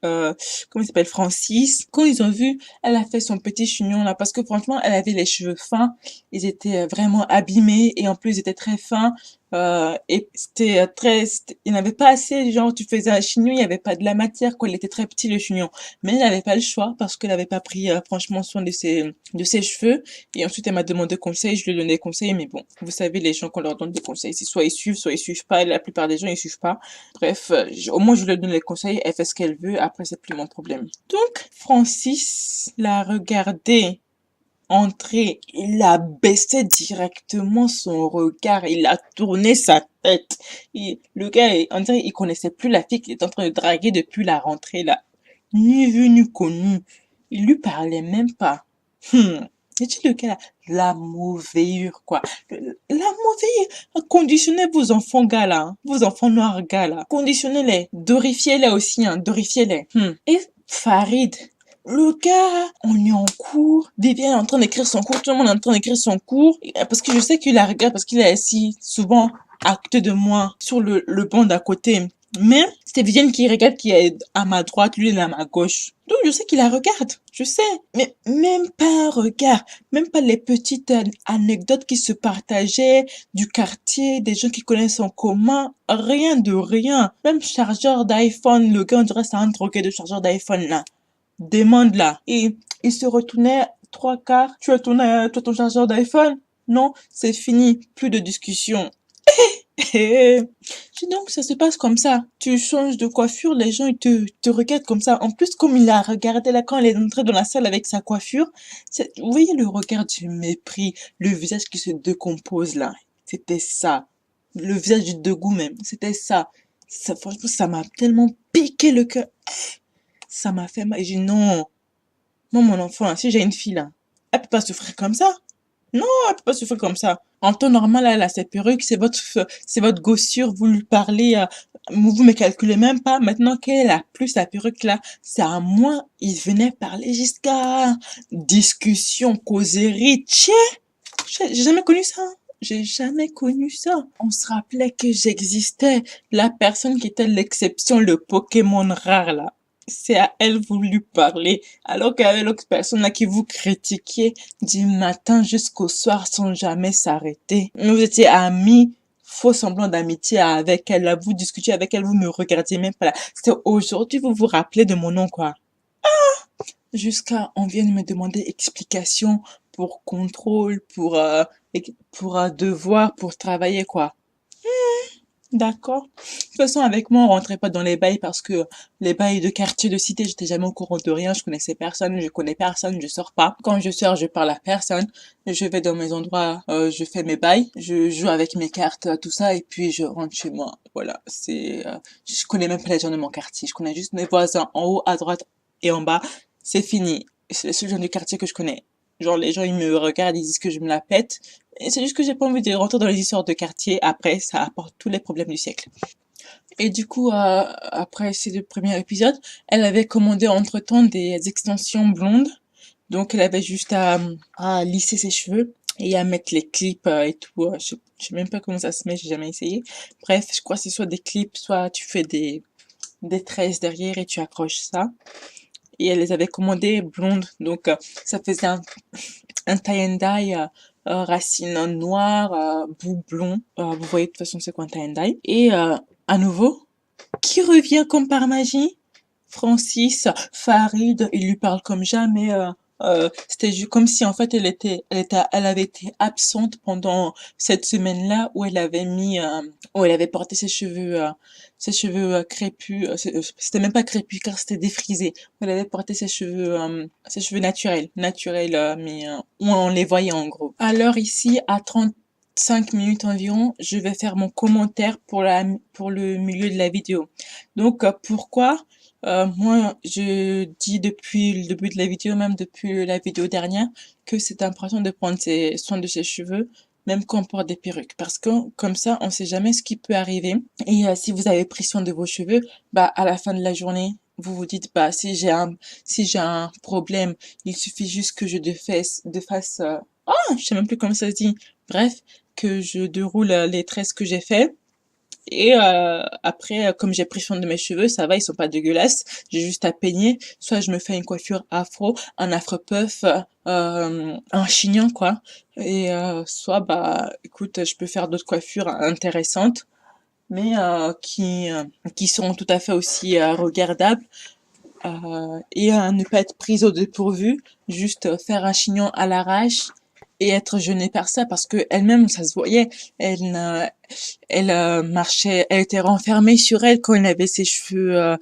[SPEAKER 1] comment il s'appelle, Francis, quand ils ont vu, elle a fait son petit chignon là, parce que franchement, elle avait les cheveux fins, ils étaient vraiment abîmés, et en plus, ils étaient très fins, et il n'avait pas assez, genre, tu faisais un chignon, il n'y avait pas de la matière, quoi, il était très petit le chignon. Mais elle n'avait pas le choix, parce qu'elle n'avait pas pris, franchement, soin de ses cheveux, et ensuite, elle m'a demandé conseil, je lui ai donné des conseils, mais bon, vous savez, les gens, qu'on leur donne des conseils, c'est soit ils suivent pas, et la plupart des gens, ils suivent pas. Bref, au moins je lui donne les conseils, elle fait ce qu'elle veut, après c'est plus mon problème. Donc, Francis l'a regardé entrer, il a baissé directement son regard, il a tourné sa tête. Le gars, on dirait il connaissait plus la fille qu'il était en train de draguer depuis la rentrée là. Ni vu ni connu. Il lui parlait même pas. Et tu le gars là, la mauvaisure quoi. La mauvaisure. Conditionnez vos enfants gars là, hein. Vos enfants noirs gars là. Conditionnez-les. Dorifiez-les aussi, hein. Dorifiez-les. Et Farid, le gars, on est en cours. Viviane est en train d'écrire son cours. Tout le monde est en train d'écrire son cours. Parce que je sais qu'il la regarde parce qu'il est assis souvent à côté de moi sur le banc d'à côté. Mais c'est Viviane qui regarde, qui est à ma droite, lui il est à ma gauche. Donc je sais qu'il la regarde, je sais. Mais même pas un regard, même pas les petites anecdotes qui se partageaient du quartier, des gens qui connaissent en commun, rien de rien. Même chargeur d'iPhone, le gars on dirait c'est un drogué de chargeur d'iPhone là. Demande là. Et il se retournait trois quarts, tu as ton chargeur d'iPhone? Non, c'est fini, plus de discussion. Et donc, ça se passe comme ça. Tu changes de coiffure, les gens, ils te regardent comme ça. En plus, comme il l'a regardé là, quand elle est entrée dans la salle avec sa coiffure, vous voyez le regard du mépris, le visage qui se décompose là. C'était ça. Le visage du dégoût même. C'était ça. Ça, franchement, ça m'a tellement piqué le cœur. Ça m'a fait mal. J'ai dit non. Non, mon enfant, là, si j'ai une fille là, elle peut pas souffrir comme ça. Non, elle peut pas souffrir comme ça. En temps normal, elle a sa perruque, c'est votre gossure, vous lui parlez, vous me calculez même pas. Maintenant qu'elle a plus sa perruque là, c'est à moi, il venait parler jusqu'à discussion, causerie, tchè! J'ai jamais connu ça. J'ai jamais connu ça. On se rappelait que j'existais. La personne qui était l'exception, le Pokémon rare là. C'est à elle vous lui parler. Alors qu'il y avait l'autre personne là qui vous critiquait du matin jusqu'au soir sans jamais s'arrêter. Vous étiez amis, faux semblant d'amitié avec elle là. Vous discutiez avec elle, vous me regardiez même pas là. C'est aujourd'hui vous vous rappelez de mon nom quoi. Jusqu'à on vienne me demander explication pour contrôle, pour devoir, pour travailler quoi. D'accord. De toute façon, avec moi, on rentrait pas dans les bails parce que les bails de quartier, de cité, j'étais jamais au courant de rien, je connaissais personne, je connais personne, je sors pas. Quand je sors, je parle à personne, je vais dans mes endroits, je fais mes bails, je joue avec mes cartes, tout ça, et puis je rentre chez moi. Voilà, je connais même pas les gens de mon quartier, je connais juste mes voisins en haut, à droite et en bas. C'est fini. C'est le seul genre du quartier que je connais. Genre, les gens, ils me regardent, ils disent que je me la pète. Et c'est juste que j'ai pas envie de rentrer dans les histoires de quartier. Après, ça apporte tous les problèmes du siècle. Et du coup, après ces deux premiers épisodes, elle avait commandé entre-temps des extensions blondes. Donc, elle avait juste à lisser ses cheveux et à mettre les clips et tout. Je sais même pas comment ça se met, j'ai jamais essayé. Bref, je crois que c'est soit des clips, soit tu fais des tresses derrière et tu accroches ça. Et elle les avait commandées blondes. Donc, ça faisait un tie and dye racine noire, bout blond. Vous voyez de toute façon c'est quoi un tie and dye. Et à nouveau, qui revient comme par magie? Francis, Farid, il lui parle comme jamais. C'était juste comme si en fait elle avait été absente pendant cette semaine-là où elle avait où elle avait porté ses cheveux crépus. C'était même pas crépus car c'était défrisé. Elle avait porté ses cheveux naturels, mais où on les voyait en gros. Alors ici, à 35 minutes environ, je vais faire mon commentaire pour le milieu de la vidéo. Donc, pourquoi moi, je dis depuis le début de la vidéo, même depuis la vidéo dernière, que c'est important de prendre soin de ses cheveux, même quand on porte des perruques. Parce que comme ça, on sait jamais ce qui peut arriver. Et si vous avez pris soin de vos cheveux, bah à la fin de la journée, vous vous dites, bah si j'ai un problème, il suffit juste que je fasse, je sais même plus comment ça se dit. Bref, que je déroule les tresses que j'ai fait et après, comme j'ai pris soin de mes cheveux, ça va, ils sont pas dégueulasses. J'ai juste à peigner. Soit je me fais une coiffure afro, un afro puff, un chignon quoi. Et soit bah écoute, je peux faire d'autres coiffures intéressantes, mais qui seront tout à fait aussi regardables. Et ne pas être prise au dépourvu, juste faire un chignon à l'arrache et être gênée par ça parce que elle-même ça se voyait, elle marchait, elle était renfermée sur elle quand elle avait ses cheveux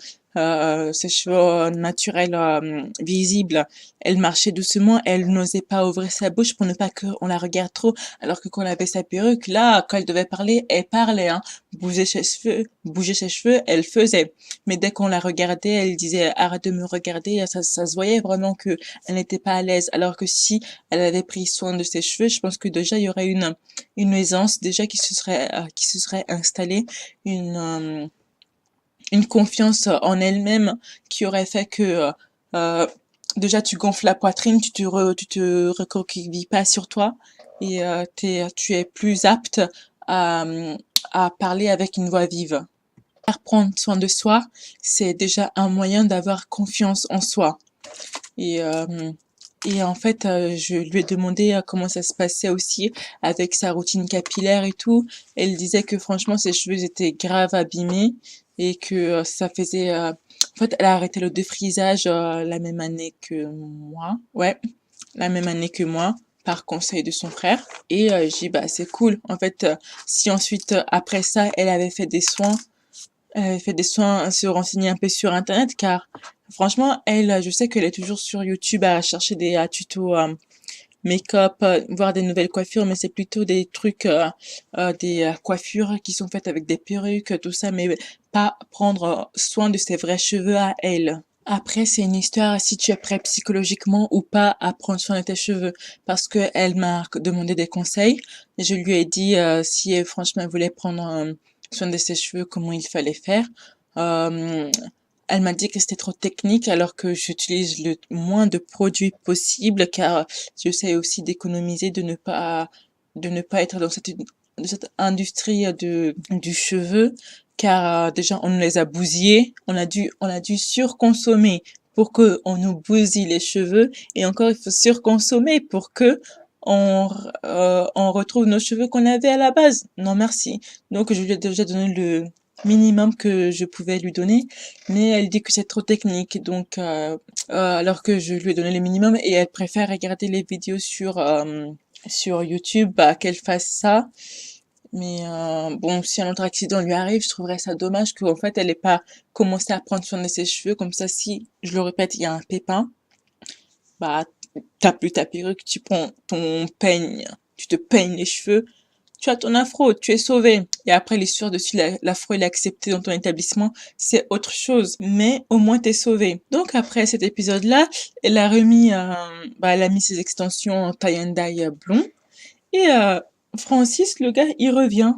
[SPEAKER 1] naturels visibles. Elle marchait doucement, elle n'osait pas ouvrir sa bouche pour ne pas qu'on la regarde trop. Alors que quand elle avait sa perruque, là, quand elle devait parler, elle parlait, hein. Bouger ses cheveux, elle faisait. Mais dès qu'on la regardait, elle disait arrête de me regarder. Ça se voyait vraiment que elle n'était pas à l'aise. Alors que si elle avait pris soin de ses cheveux, je pense que déjà il y aurait une aisance déjà qui se serait installée, une confiance en elle-même qui aurait fait que déjà tu gonfles la poitrine, tu te recroquevilles pas sur toi et tu es plus apte à, à parler avec une voix vive. Prendre soin de soi, c'est déjà un moyen d'avoir confiance en soi. Et, en fait, je lui ai demandé comment ça se passait aussi avec sa routine capillaire et tout. Elle disait que franchement, ses cheveux étaient grave abîmés et que ça faisait... En fait, elle a arrêté le défrisage la même année que moi. Ouais, la même année que moi par conseil de son frère. Et j'ai dit, bah, c'est cool. En fait, si ensuite, après ça, elle avait fait des soins, se renseigner un peu sur Internet, car franchement, elle, je sais qu'elle est toujours sur YouTube à chercher des tutos make-up, voir des nouvelles coiffures, mais c'est plutôt des trucs, des coiffures qui sont faites avec des perruques, tout ça, mais pas prendre soin de ses vrais cheveux à elle. Après, c'est une histoire si tu es prêt psychologiquement ou pas à prendre soin de tes cheveux. Parce que elle m'a demandé des conseils. Et je lui ai dit si franchement elle voulait prendre soin de ses cheveux, comment il fallait faire. Euh, Elle m'a dit que c'était trop technique alors que j'utilise le moins de produits possible car j'essaie aussi d'économiser, de ne pas être dans cette industrie du cheveu car déjà on nous les a bousillés, on a dû surconsommer pour que on nous bousille les cheveux et encore il faut surconsommer pour que on retrouve nos cheveux qu'on avait à la base. Non merci. Donc je lui ai déjà donné le minimum que je pouvais lui donner, mais elle dit que c'est trop technique, donc alors que je lui ai donné le minimum et elle préfère regarder les vidéos sur YouTube, bah, qu'elle fasse ça. Mais bon, si un autre accident lui arrive, je trouverais ça dommage qu'en fait elle ait pas commencé à prendre soin de ses cheveux, comme ça si, je le répète, il y a un pépin, bah t'as plus ta perruque, tu prends ton peigne, tu te peignes les cheveux, tu as ton afro, tu es sauvé. Et après, l'histoire de si l'afro il est accepté dans ton établissement, c'est autre chose. Mais au moins, t'es sauvé. Donc après cet épisode-là, elle a remis, bah, elle a mis ses extensions en tie and dye blond. Et Francis, le gars, il revient.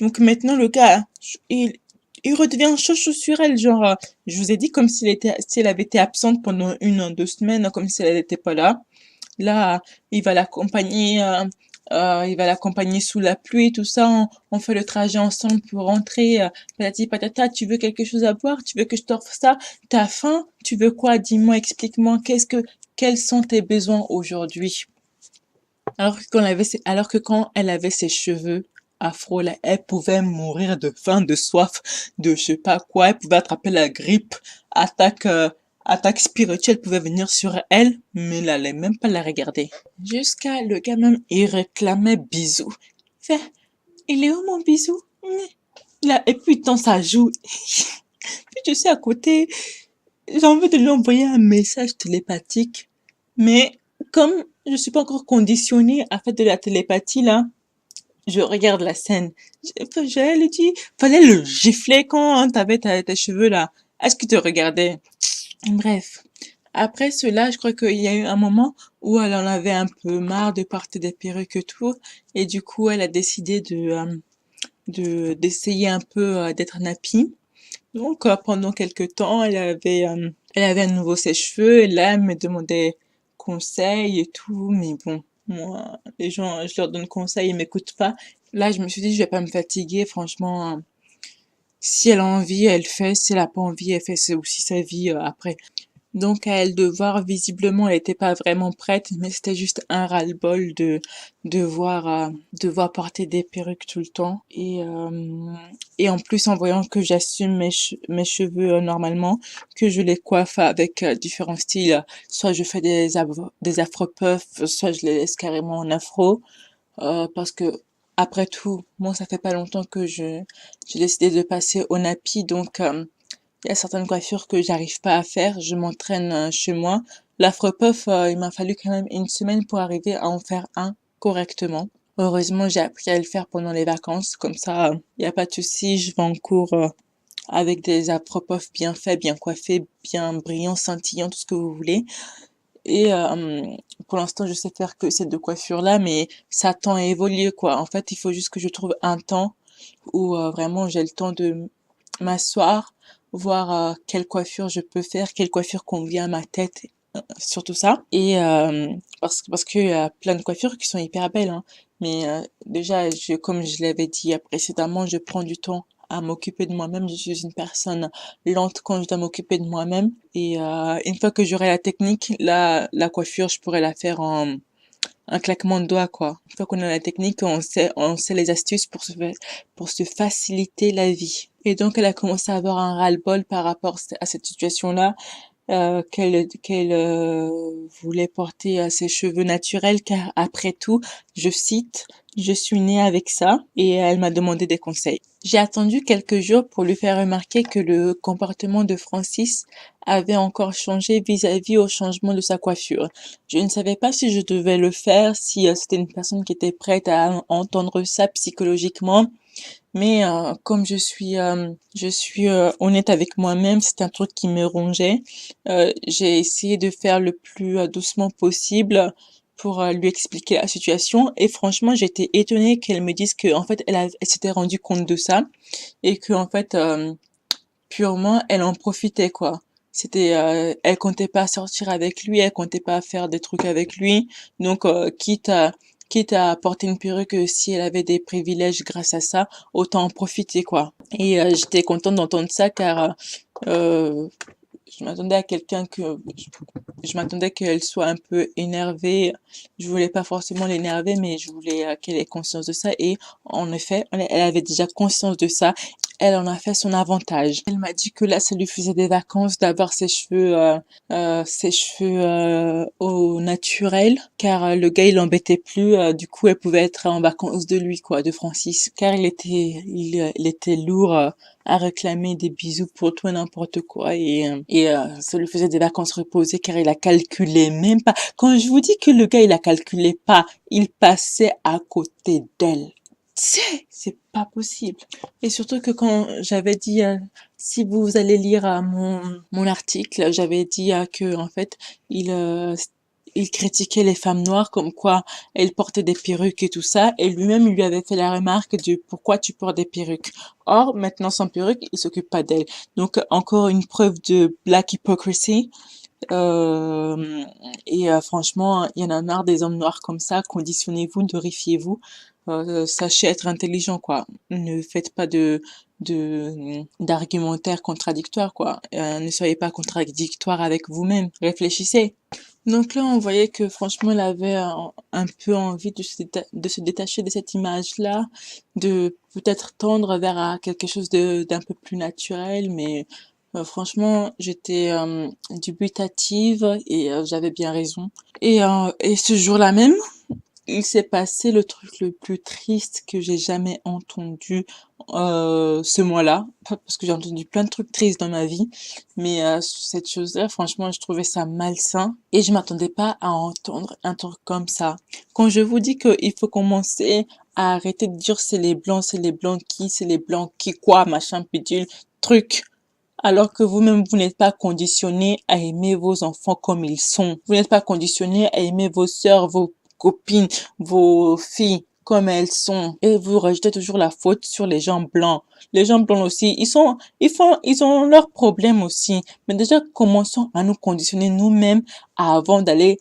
[SPEAKER 1] Donc maintenant, le gars, il redevient chaud sur elle. Genre, je vous ai dit comme si elle avait été absente pendant 1 ou 2 semaines, comme si elle n'était pas là. Là, il va l'accompagner, il va l'accompagner sous la pluie, tout ça. On fait le trajet ensemble pour rentrer. Patati patata, tu veux quelque chose à boire? Tu veux que je t'offre ça? T'as faim? Tu veux quoi? Dis-moi, explique-moi. Quels sont tes besoins aujourd'hui? Alors que quand elle avait ses cheveux afro, là, elle pouvait mourir de faim, de soif, de je sais pas quoi. Elle pouvait attraper la grippe, attaque, attaque spirituelle pouvait venir sur elle, mais elle allait même pas la regarder. Jusqu'à le gars même, il réclamait bisous. Fait, il est où mon bisou? Là, et puis dans sa joue. Puis je suis à côté, j'ai envie de lui envoyer un message télépathique. Mais comme je suis pas encore conditionnée à faire de la télépathie là, je regarde la scène. Je lui dis, fallait le gifler quand t'avais tes cheveux là. Est-ce qu'il te regardait? Bref. Après cela, je crois qu'il y a eu un moment où elle en avait un peu marre de porter des perruques et tout. Et du coup, elle a décidé d'essayer un peu d'être nappy. Donc, pendant quelques temps, elle avait à nouveau ses cheveux et là, elle me demandait conseil et tout. Mais bon, moi, les gens, je leur donne conseil, ils m'écoutent pas. Là, je me suis dit, je vais pas me fatiguer. Franchement, si elle a envie, elle fait. Si elle a pas envie, elle fait c'est aussi sa vie après. Donc à elle de voir, visiblement, elle n'était pas vraiment prête, mais c'était juste un ras-le-bol de devoir porter des perruques tout le temps. Et en plus, en voyant que j'assume mes cheveux normalement, que je les coiffe avec différents styles, soit je fais des afro-puffs, soit je les laisse carrément en afro, parce que après tout, moi, ça fait pas longtemps que j'ai décidé de passer au nappy, donc il y a certaines coiffures que j'arrive pas à faire, je m'entraîne chez moi. L'afro-puff, il m'a fallu quand même 1 semaine pour arriver à en faire un correctement. Heureusement, j'ai appris à le faire pendant les vacances, comme ça, il n'y a pas de souci, je vais en cours avec des afro-puffs bien faits, bien coiffés, bien brillants, scintillants, tout ce que vous voulez. Et pour l'instant, je sais faire que ces 2 coiffures-là, mais ça tend à évoluer, quoi. En fait, il faut juste que je trouve un temps où vraiment j'ai le temps de m'asseoir, voir quelle coiffure je peux faire, quelle coiffure convient à ma tête, surtout ça. Et parce que y a plein de coiffures qui sont hyper belles, hein. Mais déjà, comme je l'avais dit précédemment, je prends du temps à m'occuper de moi-même. Je suis une personne lente quand je dois m'occuper de moi-même. Et une fois que j'aurai la technique, la coiffure, je pourrais la faire en un claquement de doigts, quoi. Une fois qu'on a la technique, on sait les astuces pour se faciliter la vie. Et donc, elle a commencé à avoir un ras-le-bol par rapport à cette situation-là, qu'elle voulait porter ses cheveux naturels, car après tout, je cite, je suis née avec ça, et elle m'a demandé des conseils. J'ai attendu quelques jours pour lui faire remarquer que le comportement de Francis avait encore changé vis-à-vis au changement de sa coiffure. Je ne savais pas si je devais le faire, si c'était une personne qui était prête à entendre ça psychologiquement, Mais comme je suis honnête avec moi-même, c'est un truc qui me rongeait. J'ai essayé de faire le plus doucement possible pour lui expliquer la situation. Et franchement, j'étais étonnée qu'elle me dise que en fait, elle s'était rendue compte de ça et que en fait, purement, elle en profitait quoi. Elle comptait pas sortir avec lui, elle comptait pas faire des trucs avec lui. Donc, quitte à porter une perruque, si elle avait des privilèges grâce à ça, autant en profiter quoi. Et j'étais contente d'entendre ça car euh, je m'attendais à je m'attendais qu'elle soit un peu énervée. Je voulais pas forcément l'énerver, mais je voulais qu'elle ait conscience de ça. Et en effet, elle avait déjà conscience de ça. Elle en a fait son avantage. Elle m'a dit que là, ça lui faisait des vacances d'avoir ses cheveux au naturel, car le gars, il l'embêtait plus. Du coup, elle pouvait être en vacances de lui, quoi, de Francis, car il était lourd. À réclamer des bisous pour tout et n'importe quoi ça lui faisait des vacances reposées car il a calculé même pas. Quand je vous dis que le gars il a calculé pas, il passait à côté d'elle. C'est pas possible. Et surtout que quand j'avais dit si vous allez lire mon article, j'avais dit que en fait il euh, il critiquait les femmes noires comme quoi elles portaient des perruques et tout ça et lui-même il lui avait fait la remarque de pourquoi tu portes des perruques. Or, maintenant sans perruque, il s'occupe pas d'elle. Donc, encore une preuve de black hypocrisy. Euh, franchement, il y en a marre des hommes noirs comme ça. Conditionnez-vous, glorifiez-vous. Sachez être intelligent, quoi. Ne faites pas d'argumentaires contradictoires, quoi. Ne soyez pas contradictoire avec vous-même. Réfléchissez. Donc là, on voyait que franchement, elle avait un peu envie de se détacher de cette image-là, de peut-être tendre vers quelque chose d'un peu plus naturel, mais franchement, j'étais dubitative et j'avais bien raison. Et ce jour-là même, il s'est passé le truc le plus triste que j'ai jamais entendu ce mois-là. Pas parce que j'ai entendu plein de trucs tristes dans ma vie, mais cette chose-là, franchement, je trouvais ça malsain et je m'attendais pas à entendre un truc comme ça. Quand je vous dis qu'il faut commencer à arrêter de dire c'est les blancs qui, c'est les blancs qui quoi, machin, bidule, truc. Alors que vous-même, vous n'êtes pas conditionné à aimer vos enfants comme ils sont. Vous n'êtes pas conditionné à aimer vos sœurs, vos copines, vos filles comme elles sont. Et vous rejetez toujours la faute sur les gens blancs. Les gens blancs aussi, ils ont leurs problèmes aussi. Mais déjà, commençons à nous conditionner nous-mêmes avant d'aller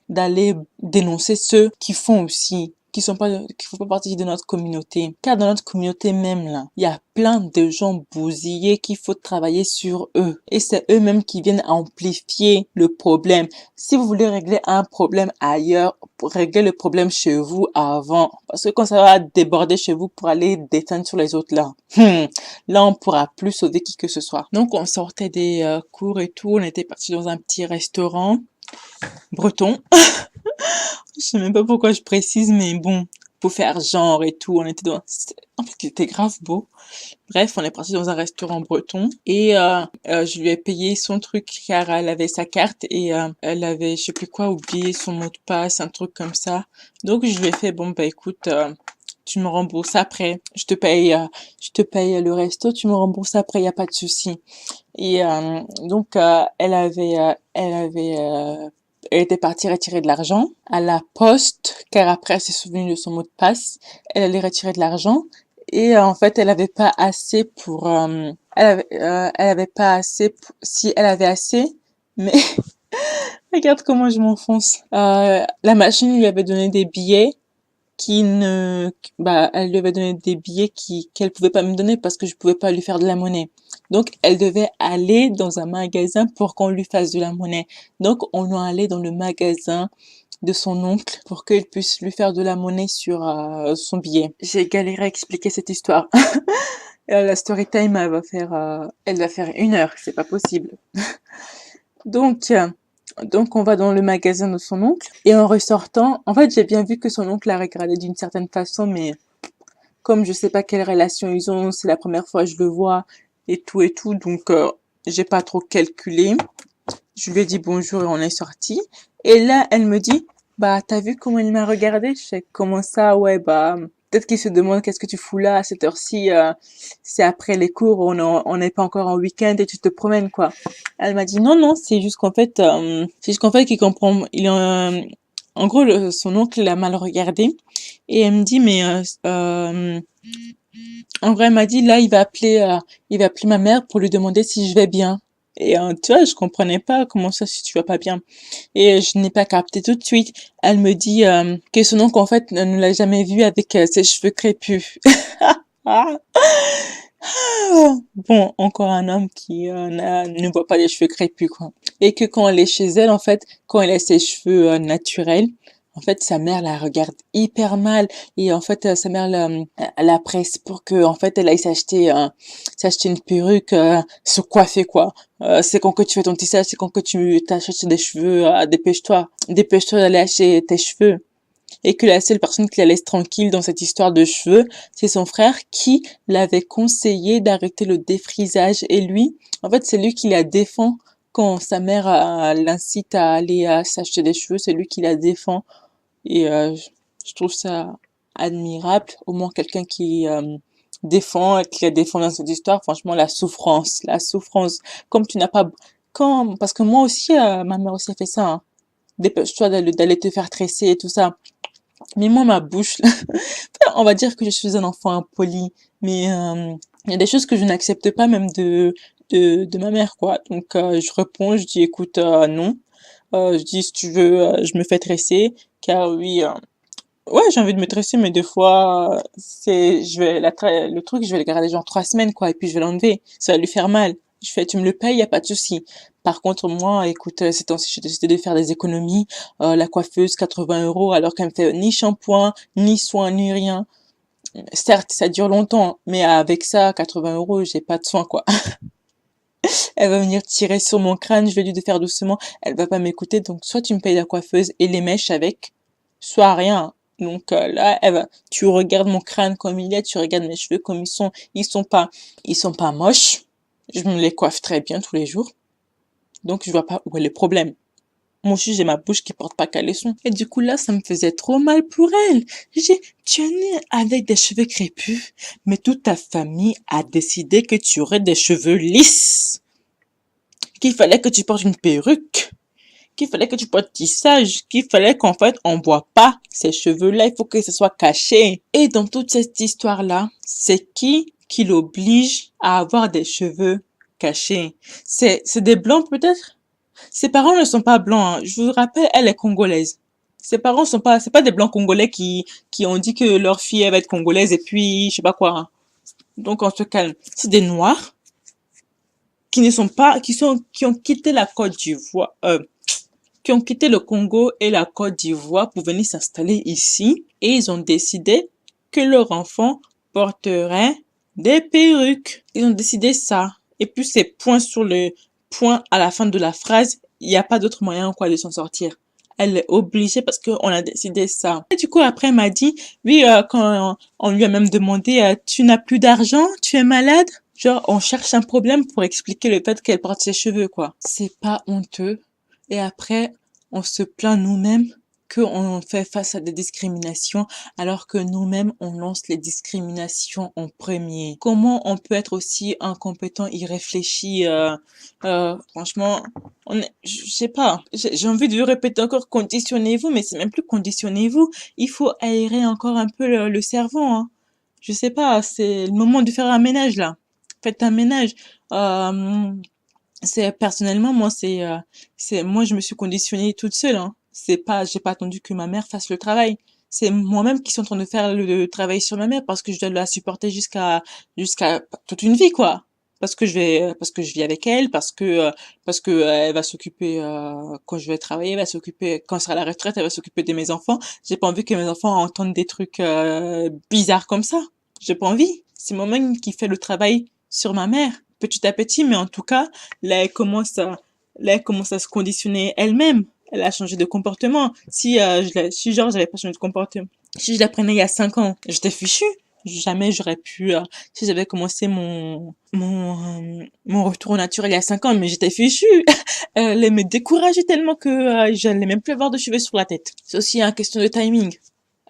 [SPEAKER 1] dénoncer ceux qui font aussi qui font pas partie de notre communauté. Car dans notre communauté même, là, il y a plein de gens bousillés qu'il faut travailler sur eux. Et c'est eux-mêmes qui viennent amplifier le problème. Si vous voulez régler un problème ailleurs, réglez le problème chez vous avant. Parce que quand ça va déborder chez vous pour aller déteindre sur les autres là, là on pourra plus sauver qui que ce soit. Donc on sortait des cours et tout, on était parti dans un petit restaurant breton. Je sais même pas pourquoi je précise, mais bon, pour faire genre et tout, en fait, il était grave beau. Bref, on est parti dans un restaurant breton et je lui ai payé son truc car elle avait sa carte et elle avait, je sais plus quoi, oublié son mot de passe, un truc comme ça. Donc je lui ai fait, bon bah écoute, tu me rembourses après. Je te paye le resto, tu me rembourses après, y a pas de souci. Et elle était partie retirer de l'argent à la poste, car après elle s'est souvenue de son mot de passe. Elle allait retirer de l'argent et en fait elle avait pas assez pour, elle avait pas assez, si elle avait assez, mais regarde comment je m'enfonce. La machine lui avait donné des billets elle lui avait donné des billets qu'elle pouvait pas me donner parce que je pouvais pas lui faire de la monnaie. Donc, elle devait aller dans un magasin pour qu'on lui fasse de la monnaie. Donc, on doit aller dans le magasin de son oncle pour qu'il puisse lui faire de la monnaie sur son billet. J'ai galéré à expliquer cette histoire. La story time, elle va faire 1 heure, c'est pas possible. Donc, on va dans le magasin de son oncle et en ressortant, en fait, j'ai bien vu que son oncle la regardé d'une certaine façon, mais comme je sais pas quelle relation ils ont, c'est la première fois que je le vois et tout, donc j'ai pas trop calculé. Je lui ai dit bonjour et on est sorti. Et là, elle me dit, bah, t'as vu comment il m'a regardé? Je fais, comment ça? Ouais, bah, Peut-être qu'il se demande qu'est-ce que tu fous là à cette heure-ci, c'est après les cours, on n'est pas encore en week-end et tu te promènes, quoi. Elle m'a dit non, non, c'est juste qu'en fait, en gros, son oncle l'a mal regardé et elle me dit, mais en vrai, elle m'a dit, là, il va appeler ma mère pour lui demander si je vais bien. Et tu vois, je comprenais pas comment ça, si tu vas pas bien. Et je n'ai pas capté tout de suite. Elle me dit que son oncle, en fait, ne l'a jamais vu avec ses cheveux crépus. Ah, bon, encore un homme qui ne voit pas les cheveux crépus, quoi. Et que quand elle est chez elle, en fait, quand elle a ses cheveux naturels, en fait, sa mère la regarde hyper mal. Et en fait, sa mère la presse pour que, en fait, elle aille s'acheter une perruque, se coiffer, quoi. C'est quand que tu fais ton tissage, c'est quand que tu t'achètes des cheveux, dépêche-toi. Dépêche-toi d'aller acheter tes cheveux. Et que la seule personne qui la laisse tranquille dans cette histoire de cheveux, c'est son frère qui l'avait conseillé d'arrêter le défrisage. Et lui, en fait, c'est lui qui la défend quand sa mère l'incite à aller s'acheter des cheveux, c'est lui qui la défend. Et je trouve ça admirable, au moins quelqu'un qui défend, qui la défend dans cette histoire. Franchement, la souffrance. Comme tu n'as pas, parce que moi aussi, ma mère aussi a fait ça, hein. Dépêche-toi d'aller te faire tresser et tout ça. Mais moi, ma bouche, là, on va dire que je suis un enfant impoli, mais il y a des choses que je n'accepte pas même de ma mère, quoi. Donc, je réponds, je dis, écoute, non. Je dis, si tu veux, je me fais tresser, car oui, ouais, j'ai envie de me tresser, mais des fois, le truc, je vais le garder genre 3 semaines, quoi, et puis je vais l'enlever. Ça va lui faire mal. Je fais, tu me le payes, y a pas de souci. Par contre, moi, écoute, ces temps-ci, j'ai décidé de faire des économies. La coiffeuse, 80 euros, alors qu'elle me fait ni shampoing, ni soin, ni rien. Certes, ça dure longtemps, mais avec ça, 80 euros, j'ai pas de soin, quoi. Elle va venir tirer sur mon crâne, je vais lui dire de faire doucement. Elle va pas m'écouter, donc soit tu me payes la coiffeuse et les mèches avec, soit rien. Donc là, tu regardes mon crâne comme il est, tu regardes mes cheveux comme ils sont. Ils sont pas moches. Je me les coiffe très bien tous les jours. Donc je vois pas où est le problème. Moi aussi, j'ai ma bouche qui porte pas caleçon. Et du coup, là, ça me faisait trop mal pour elle. J'ai, tu es née avec des cheveux crépus, mais toute ta famille a décidé que tu aurais des cheveux lisses. Qu'il fallait que tu portes une perruque. Qu'il fallait que tu portes tissage, qu'il fallait qu'en fait, on voit pas ces cheveux-là, il faut que ce soit caché. Et dans toute cette histoire-là, c'est qui l'oblige à avoir des cheveux cachés? C'est des blancs peut-être? Ses parents ne sont pas blancs, hein. Je vous rappelle, elle est congolaise. Ses parents sont pas, c'est pas des blancs congolais qui ont dit que leur fille, elle va être congolaise et puis, je sais pas quoi, hein. Donc, on se calme. C'est des noirs qui ne sont pas, qui ont quitté la Côte d'Ivoire, qui ont quitté le Congo et la Côte d'Ivoire pour venir s'installer ici et ils ont décidé que leur enfant porterait des perruques. Ils ont décidé ça. Et puis c'est point sur le point à la fin de la phrase, il n'y a pas d'autre moyen quoi de s'en sortir. Elle est obligée parce qu'on a décidé ça. Et du coup, après, elle m'a dit, oui, quand on lui a même demandé, tu n'as plus d'argent, tu es malade? Genre, on cherche un problème pour expliquer le fait qu'elle porte ses cheveux, quoi. C'est pas honteux. Et après, on se plaint nous-mêmes qu'on fait face à des discriminations alors que nous-mêmes, on lance les discriminations en premier. Comment on peut être aussi incompétent, irréfléchi, franchement, je sais pas, j'ai envie de répéter encore conditionnez-vous, mais c'est même plus conditionnez-vous. Il faut aérer encore un peu le cerveau, hein. Je sais pas, c'est le moment de faire un ménage là. Faites un ménage. Euh, c'est personnellement moi moi je me suis conditionnée toute seule, hein. J'ai pas attendu que ma mère fasse le travail. C'est moi-même qui suis en train de faire le travail sur ma mère parce que je dois la supporter jusqu'à toute une vie quoi. Parce que je vis avec elle, parce que elle va s'occuper quand je vais travailler, elle va s'occuper quand elle sera à la retraite, elle va s'occuper de mes enfants. J'ai pas envie que mes enfants entendent des trucs bizarres comme ça. J'ai pas envie. C'est moi-même qui fais le travail sur ma mère petit à petit, mais en tout cas, là, elle commence à se conditionner elle-même. Elle a changé de comportement. Si genre, j'avais pas changé de comportement, si je l'apprenais il y a 5 ans, j'étais fichue. Jamais j'aurais pu, si j'avais commencé mon retour au naturel il y a 5 ans, mais j'étais fichue. Elle me décourageait tellement que, j'allais même plus avoir de cheveux sur la tête. C'est aussi une question de timing.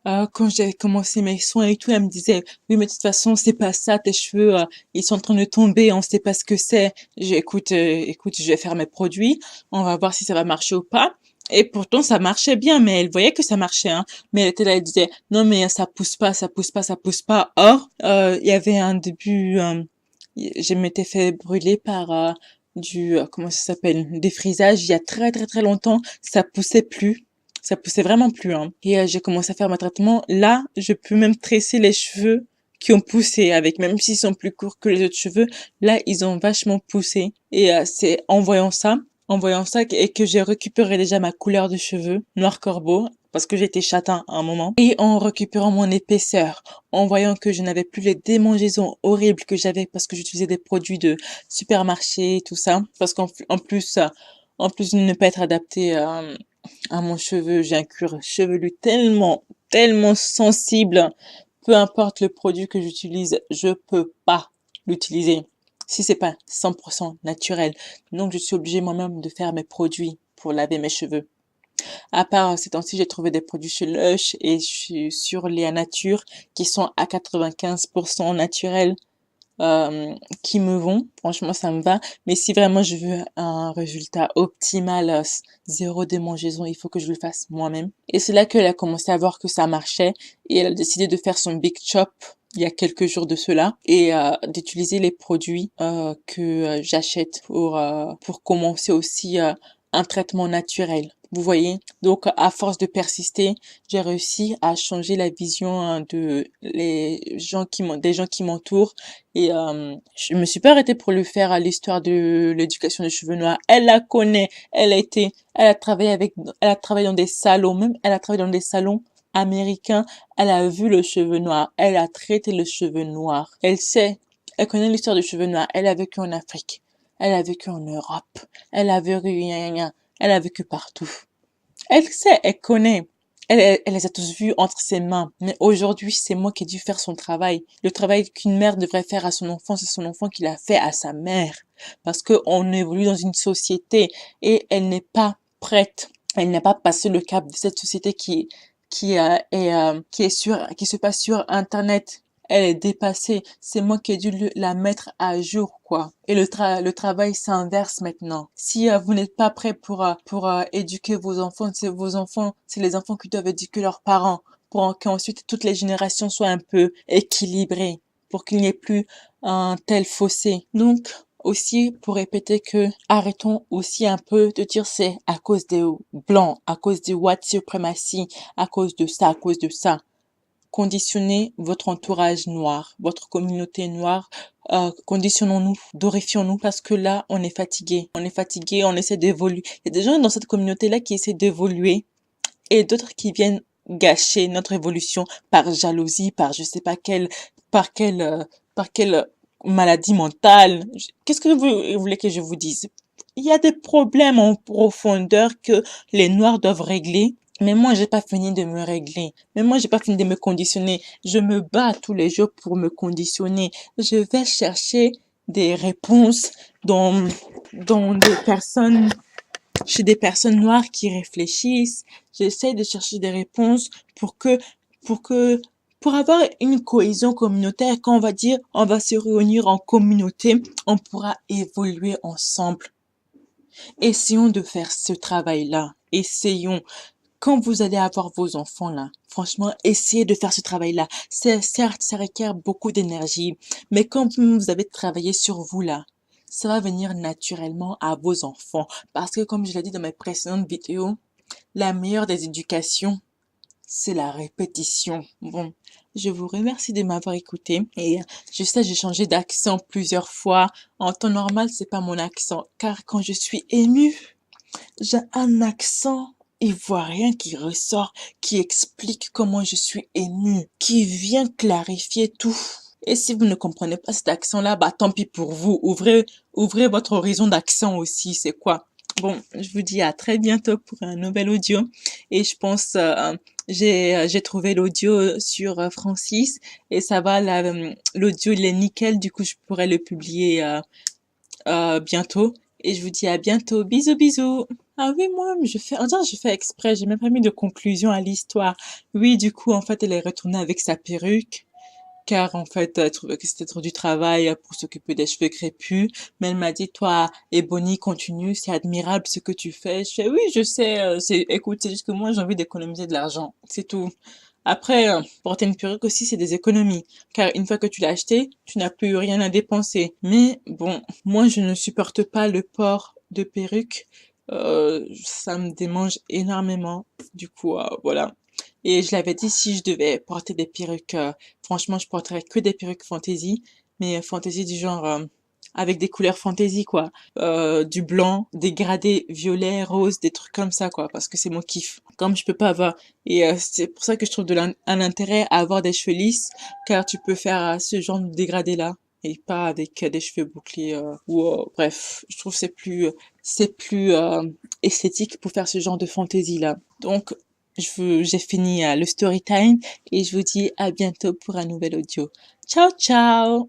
[SPEAKER 1] Quand j'ai commencé mes soins et tout, elle me disait: «Oui, mais de toute façon, c'est pas ça, tes cheveux, ils sont en train de tomber, on sait pas ce que c'est». J'ai: «Écoute, je vais faire mes produits, on va voir si ça va marcher ou pas». Et pourtant, ça marchait bien, mais elle voyait que ça marchait, hein. Mais elle était là, elle disait: «Non, mais ça pousse pas, ça pousse pas, ça pousse pas». Or, il y avait un début, je m'étais fait brûler par, comment ça s'appelle? Des frisages il y a très, très, très longtemps, ça poussait plus. Ça poussait vraiment plus, hein. Et j'ai commencé à faire mon traitement. Là, je peux même tresser les cheveux qui ont poussé avec, même s'ils sont plus courts que les autres cheveux. Là, ils ont vachement poussé. Et c'est en voyant ça et que j'ai récupéré déjà ma couleur de cheveux, noir corbeau, parce que j'étais châtain à un moment. Et en récupérant mon épaisseur, en voyant que je n'avais plus les démangeaisons horribles que j'avais parce que j'utilisais des produits de supermarché, tout ça. Parce en plus de ne pas être adapté à mon cheveu, j'ai un cuir chevelu tellement, tellement sensible. Peu importe le produit que j'utilise, je peux pas l'utiliser si c'est pas 100% naturel. Donc, je suis obligée moi-même de faire mes produits pour laver mes cheveux. À part ces temps-ci, j'ai trouvé des produits chez Lush et sur Léa Nature qui sont à 95% naturels qui me vont. Franchement, ça me va. Mais si vraiment je veux un résultat optimal, zéro démangeaison, il faut que je le fasse moi-même. Et c'est là qu'elle a commencé à voir que ça marchait et elle a décidé de faire son Big Chop il y a quelques jours de cela et d'utiliser les produits que j'achète pour commencer aussi un traitement naturel. Vous voyez? Donc, à force de persister, j'ai réussi à changer la vision des gens qui m'entourent et je me suis pas arrêtée pour le faire à l'histoire de l'éducation des cheveux noirs. Elle la connaît, elle a travaillé dans des salons, même elle a travaillé dans des salons américains. Elle a vu le cheveu noir, elle a traité le cheveu noir. Elle sait, elle connaît l'histoire du cheveu noir. Elle a vécu en Afrique, elle a vécu en Europe, elle a vécu, elle a vécu partout. Elle sait, elle connaît. Elle les a tous vus entre ses mains. Mais aujourd'hui, c'est moi qui ai dû faire son travail. Le travail qu'une mère devrait faire à son enfant, c'est son enfant qui l'a fait à sa mère. Parce que on évolue dans une société et elle n'est pas prête. Elle n'a pas passé le cap de cette société qui se passe sur Internet. Elle est dépassée. C'est moi qui ai dû la mettre à jour, quoi. Et le travail s'inverse maintenant. Si vous n'êtes pas prêt pour éduquer vos enfants, c'est les enfants qui doivent éduquer leurs parents pour qu'ensuite toutes les générations soient un peu équilibrées, pour qu'il n'y ait plus un tel fossé. Donc, aussi pour répéter que arrêtons aussi un peu de dire c'est à cause des blancs, à cause du white supremacy, à cause de ça, à cause de ça. Conditionnez votre entourage noir, votre communauté noire, conditionnons-nous, glorifions-nous parce que là, on est fatigué. On est fatigué, on essaie d'évoluer. Il y a des gens dans cette communauté-là qui essaient d'évoluer et d'autres qui viennent gâcher notre évolution par jalousie, par je sais pas par quelle maladie mentale. Qu'est-ce que vous voulez que je vous dise? Il y a des problèmes en profondeur que les Noirs doivent régler. Mais moi, j'ai pas fini de me régler. Mais moi, j'ai pas fini de me conditionner. Je me bats tous les jours pour me conditionner. Je vais chercher des réponses dans, dans des personnes chez des personnes noires qui réfléchissent. J'essaie de chercher des réponses pour que, pour avoir une cohésion communautaire, quand on va dire, on va se réunir en communauté, on pourra évoluer ensemble. Essayons de faire ce travail-là. Essayons. Quand vous allez avoir vos enfants là, franchement, essayez de faire ce travail-là. Certes, ça requiert beaucoup d'énergie, mais quand vous avez travaillé sur vous là, ça va venir naturellement à vos enfants. Parce que comme je l'ai dit dans mes précédentes vidéos, la meilleure des éducations, c'est la répétition. Bon, je vous remercie de m'avoir écouté. Et je sais, j'ai changé d'accent plusieurs fois. En temps normal, c'est pas mon accent. Car quand je suis émue, j'ai un accent ivoirien qui ressort, qui explique comment je suis émue, qui vient clarifier tout. Et si vous ne comprenez pas cet accent-là, bah tant pis pour vous. Ouvrez votre horizon d'accent aussi, c'est quoi? Bon, je vous dis à très bientôt pour un nouvel audio. Et je pense, j'ai trouvé l'audio sur Francis et ça va, l'audio il est nickel, du coup je pourrais le publier bientôt. Et je vous dis à bientôt. Bisous, bisous. Ah oui, moi, on dirait que je fais exprès, j'ai même pas mis de conclusion à l'histoire. Oui, du coup, en fait, elle est retournée avec sa perruque, car en fait, elle trouvait que c'était trop du travail pour s'occuper des cheveux crépus. Mais elle m'a dit, toi, Ebony, continue, c'est admirable ce que tu fais. Je fais, oui, je sais, écoute, c'est juste que moi, j'ai envie d'économiser de l'argent. C'est tout. Après, porter une perruque aussi, c'est des économies. Car une fois que tu l'as acheté, tu n'as plus rien à dépenser. Mais bon, moi, je ne supporte pas le port de perruque. Ça me démange énormément. Du coup, voilà. Et je l'avais dit, si je devais porter des perruques, franchement, je porterais que des perruques fantasy. Mais fantasy du genre, avec des couleurs fantasy, quoi. Du blanc, des gradés violets, roses, des trucs comme ça, quoi. Parce que c'est mon kiff. Comme je peux pas avoir et c'est pour ça que je trouve un intérêt à avoir des cheveux lisses, car tu peux faire ce genre de dégradé-là et pas avec des cheveux bouclés ou bref, je trouve que c'est plus esthétique pour faire ce genre de fantaisie-là. Donc, j'ai fini le story time et je vous dis à bientôt pour un nouvel audio. Ciao, ciao!